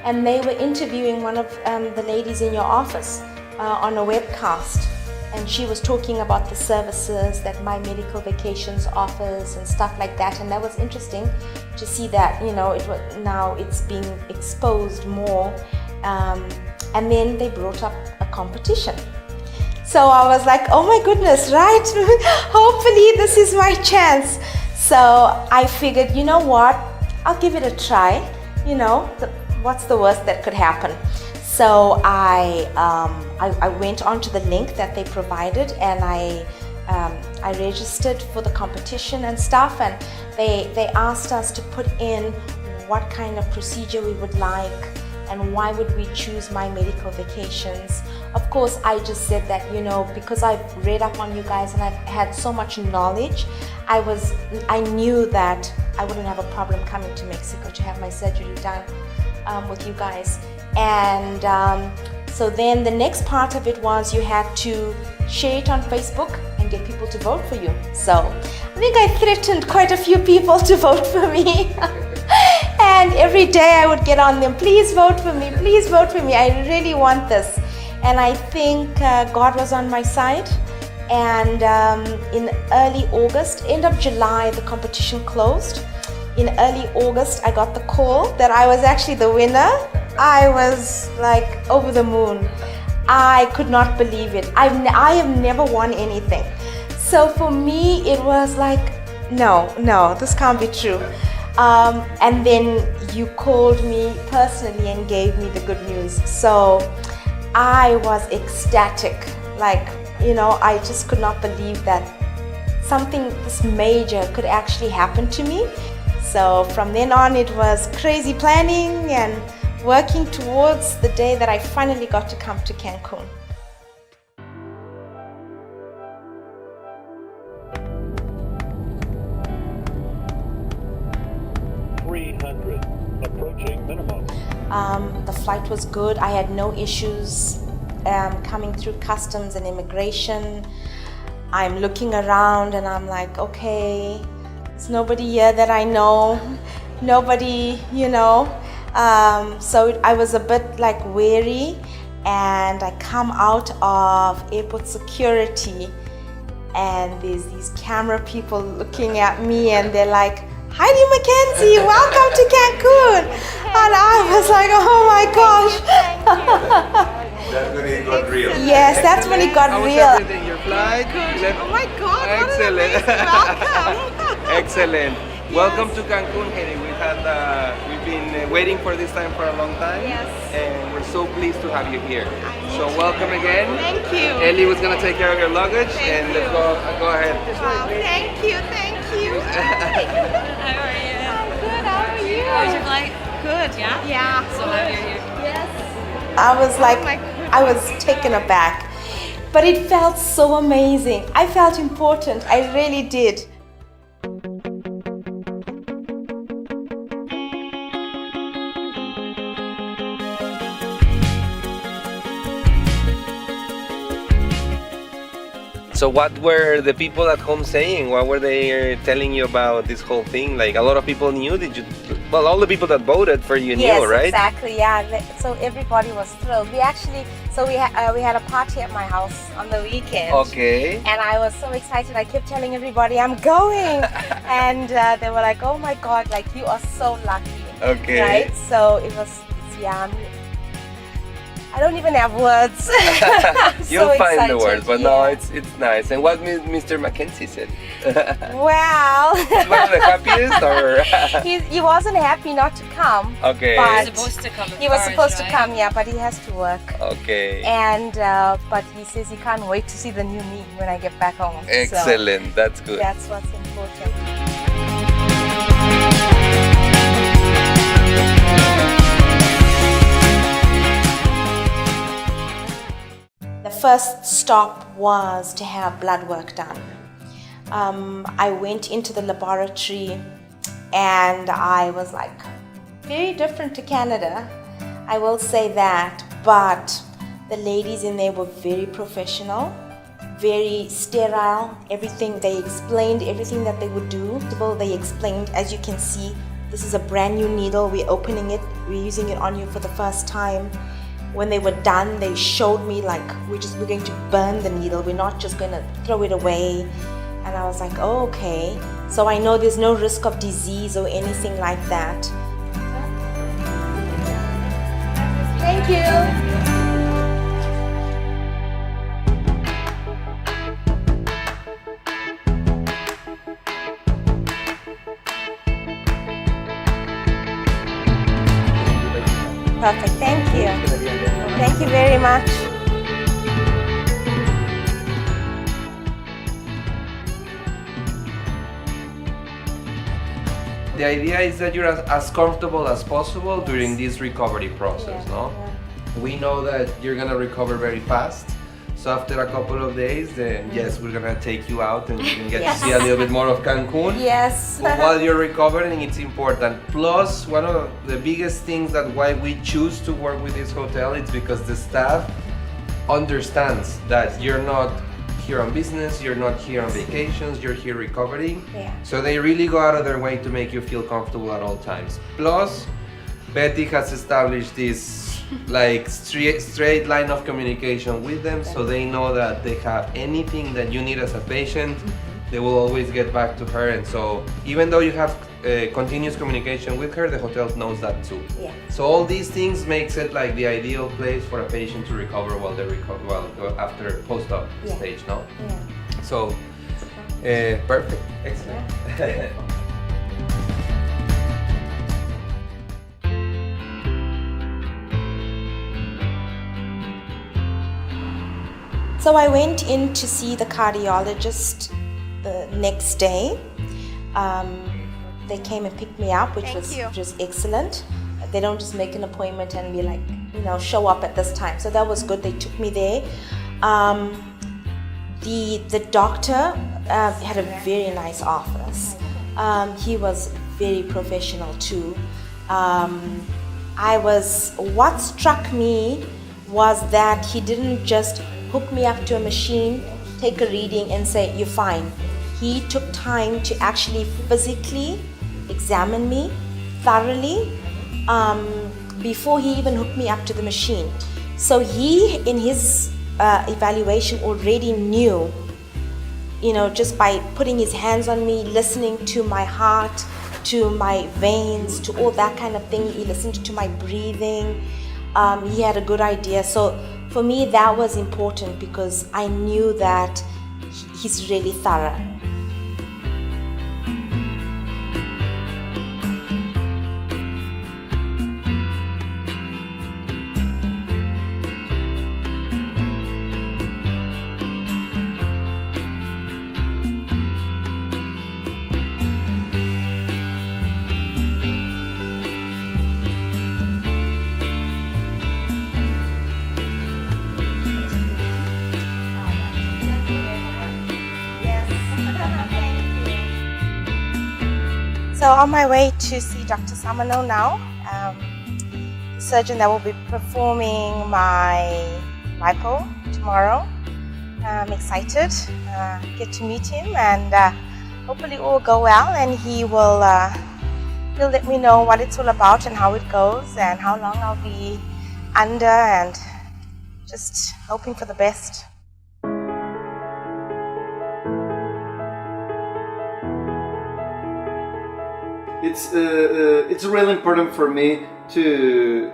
and they were interviewing one of the ladies in your office on a webcast, and she was talking about the services that My Medical Vacations offers and stuff like that, and that was interesting to see that now it's being exposed more, and then they brought up a competition. So I was like, oh my goodness, right? Hopefully this is my chance. So I figured, you know what? I'll give it a try. What's the worst that could happen? So I went onto the link that they provided, and I registered for the competition and stuff, and they asked us to put in what kind of procedure we would like and why would we choose My Medical Vacations. Of course, I just said that, because I've read up on you guys and I've had so much knowledge, I knew that I wouldn't have a problem coming to Mexico to have my surgery done with you guys. And so then the next part of it was you had to share it on Facebook and get people to vote for you. So I think I threatened quite a few people to vote for me. And every day I would get on them, please vote for me, please vote for me. I really want this. And I think God was on my side. And in early August, end of July, the competition closed. In early August, I got the call that I was actually the winner. I was like over the moon. I could not believe it. I have never won anything. So for me, it was like, no, this can't be true. And then you called me personally and gave me the good news. So I was ecstatic. I just could not believe that something this major could actually happen to me. So from then on, it was crazy planning and working towards the day that I finally got to come to Cancun. Approaching minimum. The flight was good. I had no issues coming through customs and immigration. I'm looking around and I'm like, okay, there's nobody here that I know. Nobody, so I was a bit wary, and I come out of airport security and there's these camera people looking at me and they're like, Heidi Mackenzie, welcome to Cancun. And I was like, oh my gosh. That's when it got real. Yes, that's when it got real. How was everything? Your flight? Oh my God, Excellent. what an amazing welcome. Excellent. Welcome to Cancun, Heidi. We've been waiting for this time for a long time. Yes. And we're so pleased to have you here. So welcome again. Thank you. Ellie was going to take care of your luggage, Thank and you. let's go ahead. Wow, thank you. How are you? I'm good, how are you? How was your flight? Good, yeah? Yeah. So glad you're here. Yes. I was like, Oh my goodness. I was taken aback. But it felt so amazing. I felt important. I really did. So what were the people at home saying? What were they telling you about this whole thing? Like, a lot of people knew? Well, all the people that voted for you knew, right? Yes, exactly, yeah. So everybody was thrilled. We had a party at my house on the weekend. Okay. And I was so excited. I kept telling everybody, I'm going. And they were like, oh my God, you are so lucky. Okay. Right? So it's I don't even have words. You'll So find the excited, words, but yeah. no, it's nice. And what Mr. Mackenzie said? Well, He's one of the happiest, or? he wasn't happy not to come. Okay. But Supposed to come. he was supposed to come, yeah, but he has to work. Okay. And but he says he can't wait to see the new me when I get back home. So Excellent. That's good. that's what's important. The first stop was to have blood work done. I went into the laboratory and I was like, very different to Canada, I will say that, but the ladies in there were very professional, very sterile, everything. They explained everything that they would do. They explained, as you can see, this is a brand new needle, we're opening it, we're using it on you for the first time. When they were done, they showed me like, we're going to burn the needle, we're not just going to throw it away. And I was like, oh, okay. So I know there's no risk of disease or anything like that. Thank you. Perfect, thank you. Thank you very much. The idea is that you're as comfortable as possible during this recovery process, no? We know that you're gonna recover very fast. So after a couple of days, then yes, we're gonna take you out and you can get to see a little bit more of Cancun. Yes. But while you're recovering, it's important. Plus, one of the biggest things that why we choose to work with this hotel is because the staff understands that you're not here on business, you're not here on vacations, you're here recovering. Yeah. So they really go out of their way to make you feel comfortable at all times. Plus, Betty has established this like straight line of communication with them, so they know that they have anything that you need as a patient, they will always get back to her. And so even though you have continuous communication with her, the hotel knows that too. Yeah. So all these things makes it like the ideal place for a patient to recover while they after post-op stage, no? Yeah. So perfect, excellent. Yeah. So I went in to see the cardiologist the next day. They came and picked me up, which was excellent. They don't just make an appointment and be like, show up at this time. So that was good. They took me there. The doctor had a very nice office. He was very professional too. What struck me was that he didn't just hook me up to a machine, take a reading and say, you're fine. He took time to actually physically examine me thoroughly before he even hooked me up to the machine. So he, in his evaluation, already knew, just by putting his hands on me, listening to my heart, to my veins, to all that kind of thing. He listened to my breathing. He had a good idea. So for me, that was important because I knew that he's really thorough. So on my way to see Dr. Samano now, the surgeon that will be performing my lipo tomorrow. I'm excited, get to meet him, and hopefully it will go well, and he'll let me know what it's all about and how it goes and how long I'll be under, and just hoping for the best. It's really important for me to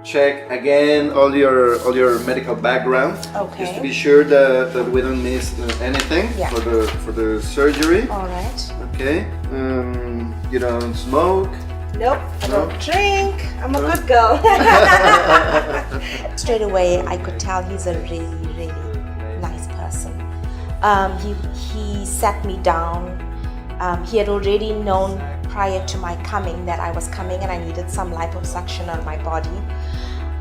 check again all your medical background, Okay. just to be sure that we don't miss anything Yeah. for the surgery. All right. Okay. You don't smoke. Nope, I don't drink. I'm a good girl. Straight away, I could tell he's a really, really nice person. He sat me down. He had already known prior to my coming that I was coming and I needed some liposuction on my body.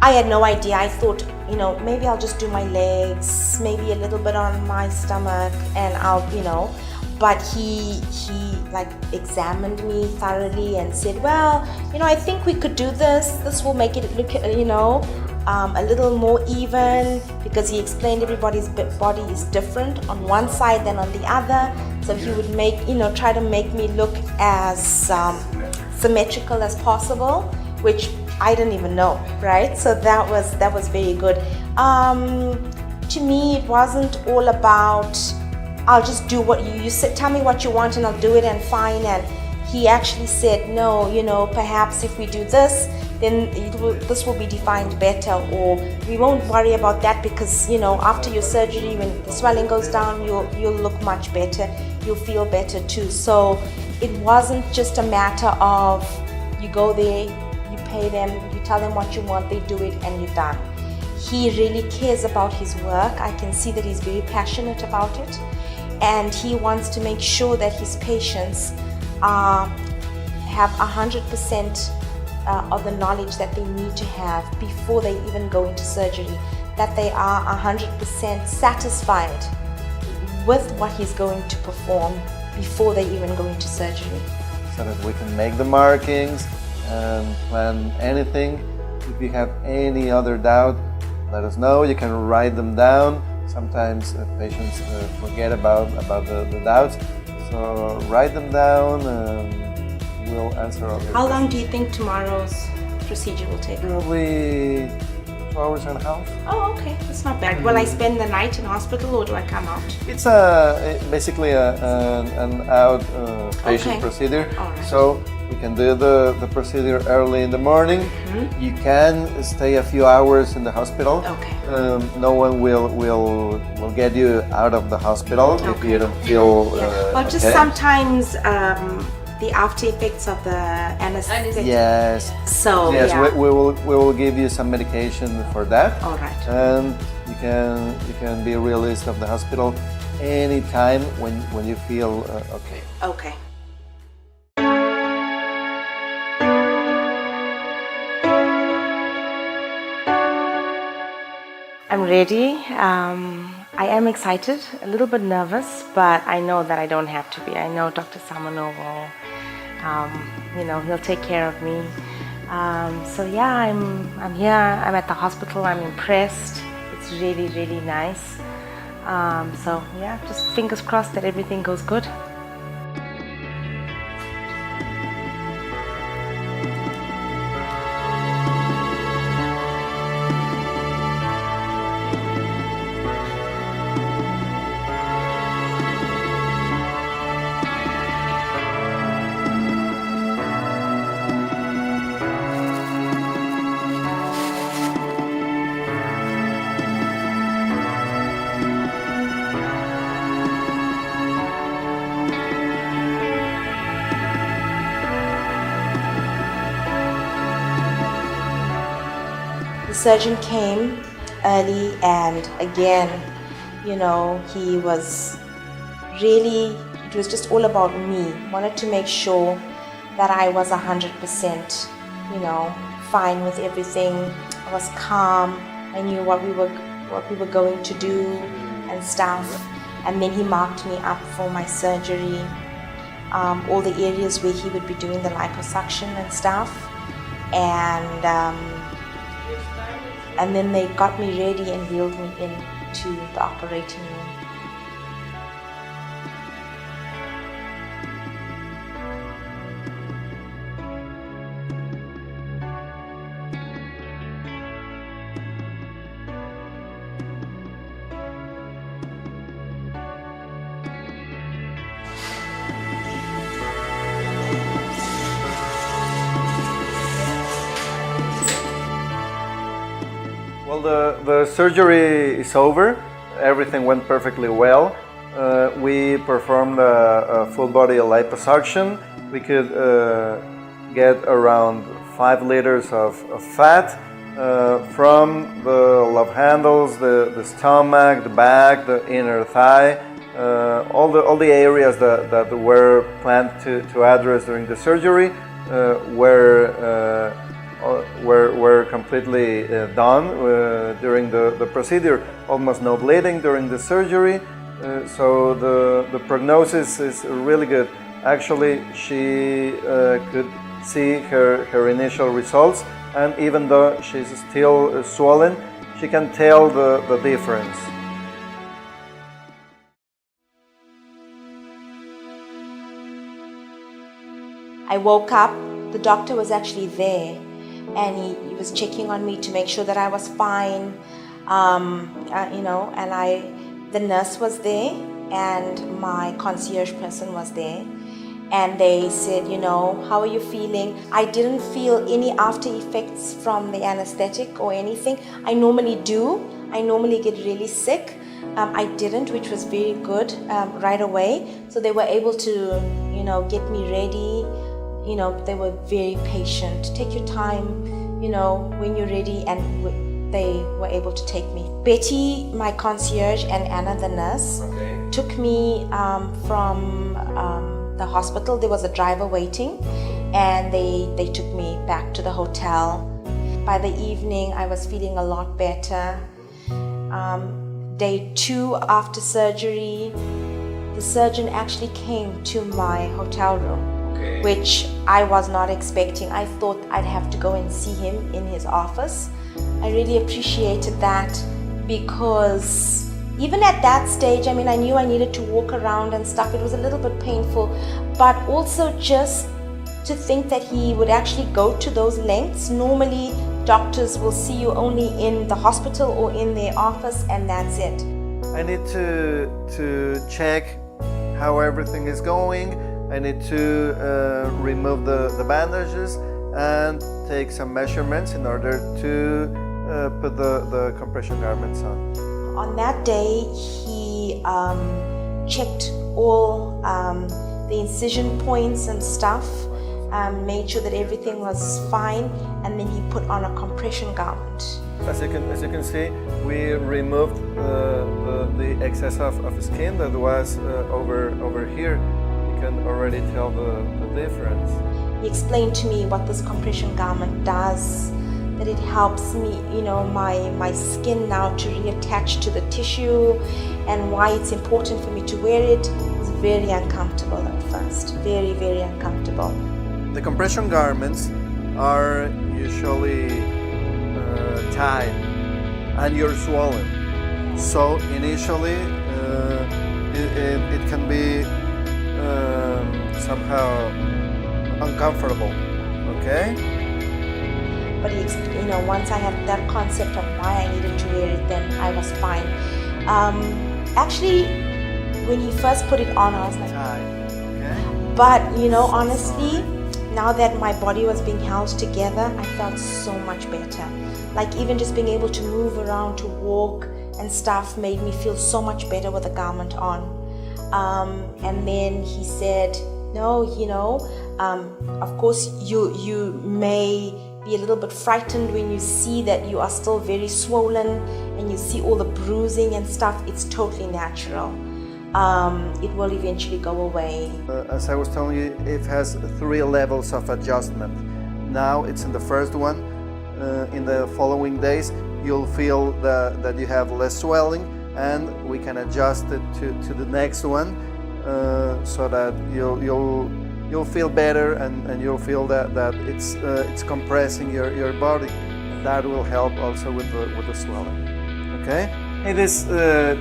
I had no idea. I thought, maybe I'll just do my legs, maybe a little bit on my stomach, and I'll, But he like examined me thoroughly and said, well, I think we could do this. This will make it look, a little more even, because he explained everybody's body is different on one side than on the other. So he would try to make me look as symmetrical as possible, which I didn't even know, right? So that was very good. To me, it wasn't all about, I'll just do what you said, tell me what you want and I'll do it and fine. And he actually said, no, perhaps if we do this, then this will be defined better, or we won't worry about that because, after your surgery, when the swelling goes down, you'll look much better, you'll feel better too. So it wasn't just a matter of you go there, you pay them, you tell them what you want, they do it, and you're done. He really cares about his work. I can see that he's very passionate about it, and he wants to make sure that his patients have 100% of the knowledge that they need to have before they even go into surgery, that they are 100% satisfied with what he's going to perform before they even go into surgery. So that we can make the markings and plan anything. If you have any other doubt, let us know. You can write them down. Sometimes patients forget about the doubts. So write them down and we'll answer all your How long questions. do you think tomorrow's procedure will take? Probably 2 hours and a half. Oh, okay, that's not bad. Will I spend the night in hospital or do I come out? It's basically an outpatient Okay. procedure. All right. So we can do the procedure early in the morning. Mm-hmm. You can stay a few hours in the hospital. Okay. No one will get you out of the hospital if you don't feel Well, just okay. sometimes the after effects of the anesthetic. Yes. So Yes, yeah. we will give you some medication for that. All right. And you can be released of the hospital anytime when you feel okay. Okay. I'm ready. I am excited, a little bit nervous, but I know that I don't have to be. I know Dr. Samano will, he'll take care of me. So yeah, I'm here. I'm at the hospital. I'm impressed. It's really, really nice. So yeah, just fingers crossed that everything goes good. The surgeon came early, and again, he was really, it was just all about me. Wanted to make sure that I was 100%, fine with everything. I was calm. I knew what we were going to do and stuff. And then he marked me up for my surgery, all the areas where he would be doing the liposuction and stuff. And then they got me ready and wheeled me into the operating room. Well, the surgery is over. Everything went perfectly well. We performed a full body liposuction. We could get around 5 liters of fat from the love handles, the stomach, the back, the inner thigh, all the areas that were planned to address during the surgery were completely done during the procedure. Almost no bleeding during the surgery, so the prognosis is really good. Actually, she could see her initial results, and even though she's still swollen, she can tell the difference. I woke up, the doctor was actually there, and he was checking on me to make sure that I was fine, you know, and the nurse was there and my concierge person was there, and they said, you know, how are you feeling? I didn't feel any after effects from the anesthetic or anything. I normally do. I normally get really sick. I didn't, which was very good right away. So they were able to, you know, get me ready. You know, they were very patient. Take your time, you know, when you're ready, and they were able to take me. Betty, my concierge, and Anna, the nurse, took me from the hospital. There was a driver waiting, and they took me back to the hotel. By the evening, I was feeling a lot better. Day 2 after surgery, the surgeon actually came to my hotel room, which I was not expecting. I thought I'd have to go and see him in his office. I really appreciated that, because even at that stage, I mean, I knew I needed to walk around and stuff. It was a little bit painful, but also just to think that he would actually go to those lengths. Normally, doctors will see you only in the hospital or in their office, and that's it. I need to check how everything is going. I need to remove the bandages and take some measurements in order to put the compression garments on. On that day, he checked all the incision points and stuff, made sure that everything was fine, and then he put on a compression garment. As you can see, we removed the excess of skin that was over here. You can already tell the difference. He explained to me what this compression garment does, that it helps me, you know, my skin now to reattach to the tissue, and why it's important for me to wear it. It was very uncomfortable at first, very, very uncomfortable. The compression garments are usually tied and you're swollen. So initially it can be somehow uncomfortable, okay? But you know, once I had that concept of why I needed to wear it, then I was fine. Actually, when he first put it on, I was like, okay. But you know, honestly, now that my body was being held together, I felt so much better. Like even just being able to move around, to walk and stuff made me feel so much better with the garment on. And then he said, no, you know, of course you may be a little bit frightened when you see that you are still very swollen and you see all the bruising and stuff. It's totally natural. It will eventually go away. As I was telling you, it has 3 levels of adjustment. Now it's in the first one. In the following days, you'll feel that you have less swelling, and we can adjust it to the next one, so that you'll feel better, and you'll feel that it's compressing your body. That will help also with the swelling. Okay? It is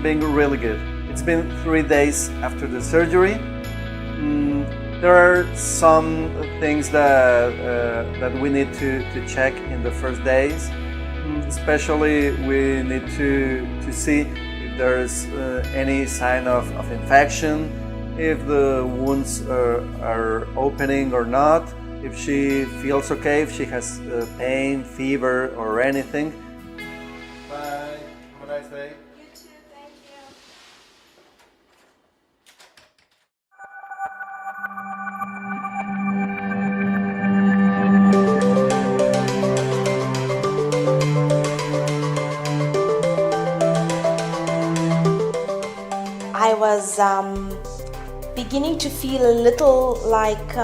being really good. It's been 3 days after the surgery. There are some things that we need to check in the first days. Especially, we need to see if there's any sign of infection, if the wounds are opening or not, if she feels okay, if she has pain, fever, or anything. nice day. You too, thank you. I was beginning to feel a little like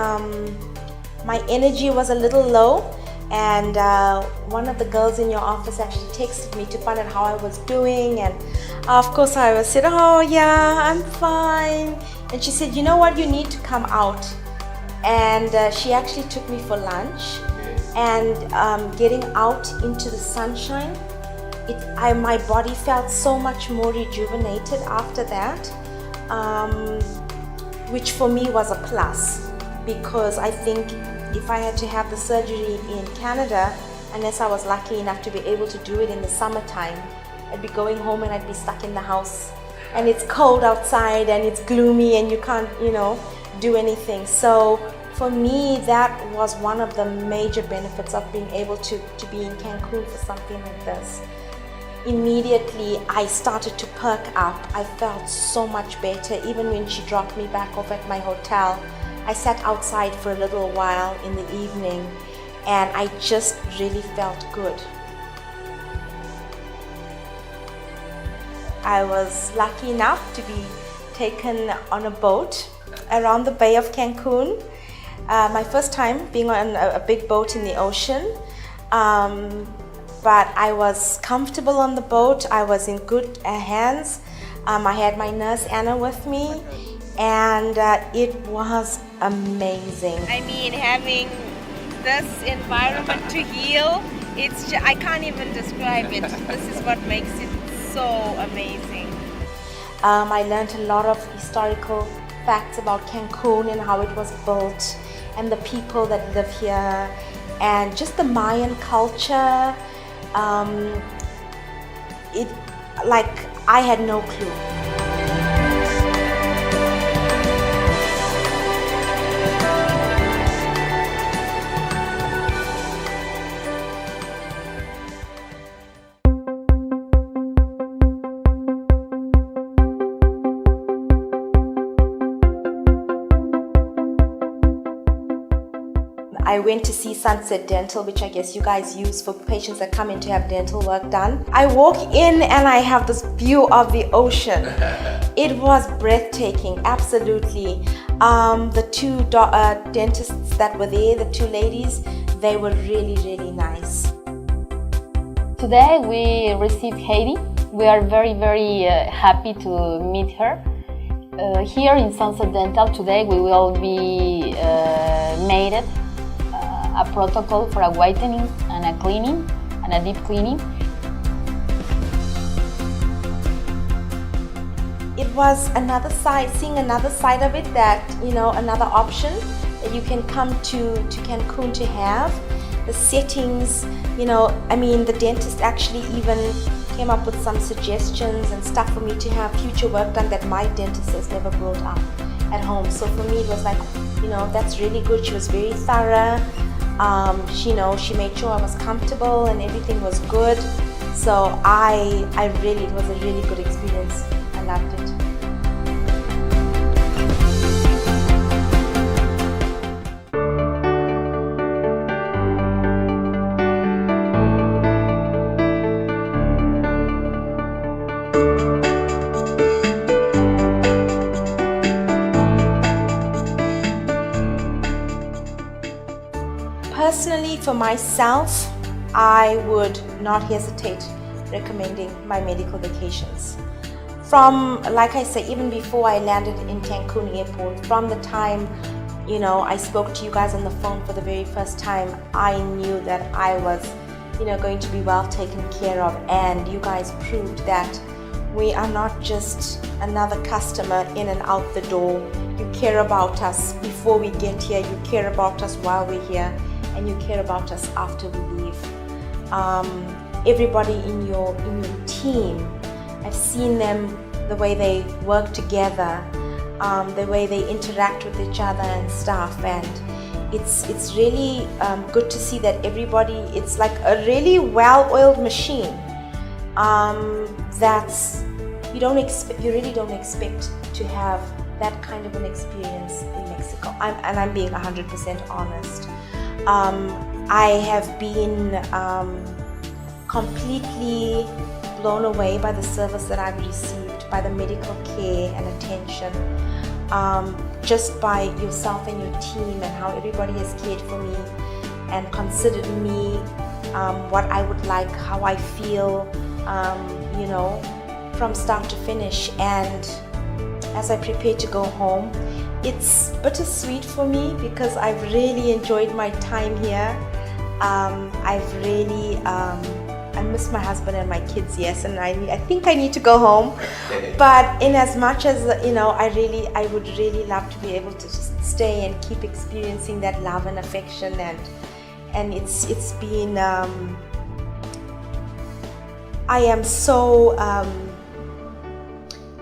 my energy was a little low, and one of the girls in your office actually texted me to find out how I was doing, and of course I said, oh yeah, I'm fine. And she said, you know what, you need to come out. And she actually took me for lunch, and getting out into the sunshine, my body felt so much more rejuvenated after that, which for me was a plus, because I think if I had to have the surgery in Canada, unless I was lucky enough to be able to do it in the summertime, I'd be going home and I'd be stuck in the house, and it's cold outside and it's gloomy and you can't, do anything. So for me, that was one of the major benefits of being able to be in Cancun for something like this. Immediately I started to perk up. I felt so much better. Even when she dropped me back off at my hotel, I sat outside for a little while in the evening, and I just really felt good. I was lucky enough to be taken on a boat around the Bay of Cancun. My first time being on a big boat in the ocean. But I was comfortable on the boat. I was in good hands. I had my nurse Anna with me, and it was amazing. I mean, having this environment to heal, I can't even describe it. This is what makes it so amazing. I learned a lot of historical facts about Cancun and how it was built, and the people that live here, and just the Mayan culture. I had no clue. I went to see Sunset Dental, which I guess you guys use for patients that come in to have dental work done. I walk in and I have this view of the ocean. It was breathtaking, absolutely. The two dentists that were there, the two ladies, they were really, really nice. Today we received Heidi. We are very, very happy to meet her. Here in Sunset Dental today we will be made a protocol for a whitening and a cleaning and a deep cleaning. It was another side, seeing another side of it, that, another option that you can come to Cancun to have. The settings, the dentist actually even came up with some suggestions and stuff for me to have future work done that my dentist has never brought up at home. So for me it was like, that's really good. She was very thorough. She made sure I was comfortable and everything was good. So it was a really good experience. I loved it. Personally, for myself, I would not hesitate recommending my medical vacations. From, like I say, even before I landed in Cancun airport, from the time, I spoke to you guys on the phone for the very first time, I knew that I was, going to be well taken care of, and you guys proved that we are not just another customer in and out the door. You care about us before we get here, you care about us while we're here, and you care about us after we leave. Everybody in your team, I've seen them, the way they work together, the way they interact with each other and stuff, and it's really good to see that everybody, it's like a really well-oiled machine. You really don't expect to have that kind of an experience in Mexico. I'm being 100% honest. I have been completely blown away by the service that I've received, by the medical care and attention, just by yourself and your team, and how everybody has cared for me and considered me, what I would like, how I feel, from start to finish. And as I prepare to go home, it's bittersweet for me because I've really enjoyed my time here. I miss my husband and my kids, yes, and I think I need to go home. But in as much as, I would really love to be able to just stay and keep experiencing that love and affection, and it's been, I am so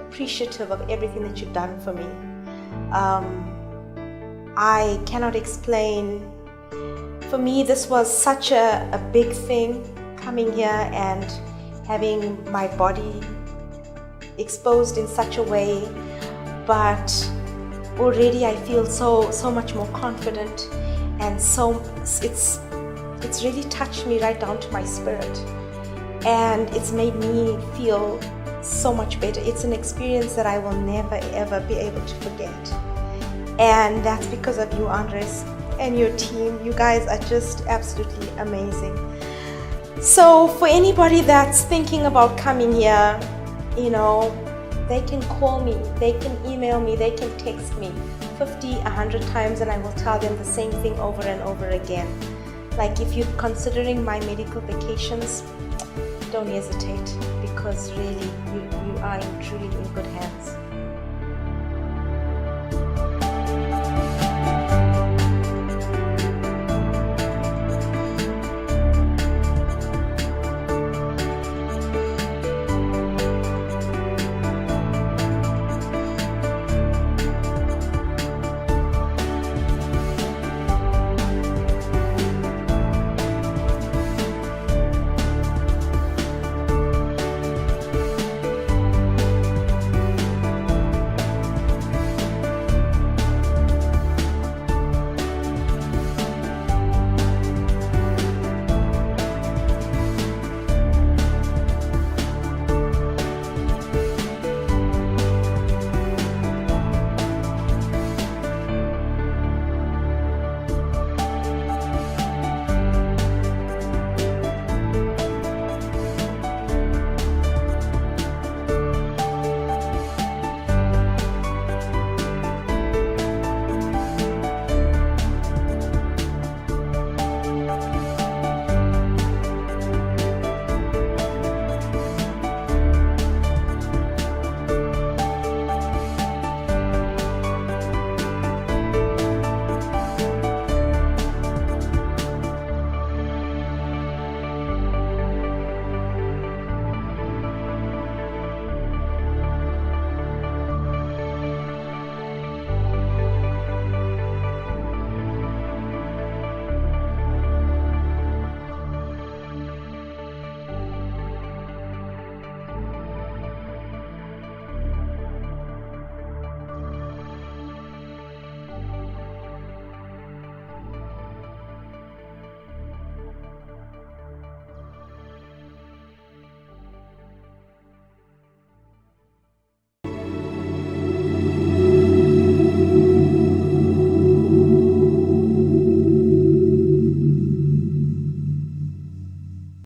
appreciative of everything that you've done for me. I cannot explain. For me, this was such a big thing, coming here and having my body exposed in such a way, but already I feel so much more confident, and it's really touched me right down to my spirit, and it's made me feel so much better. It's an experience that I will never ever be able to forget, and that's because of you, Andres, and your team. You guys are just absolutely amazing. So for anybody that's thinking about coming here, they can call me, they can email me, they can text me 50, 100 times, and I will tell them the same thing over and over again. Like, if you're considering my medical vacations, don't hesitate, because really you are truly in good hands.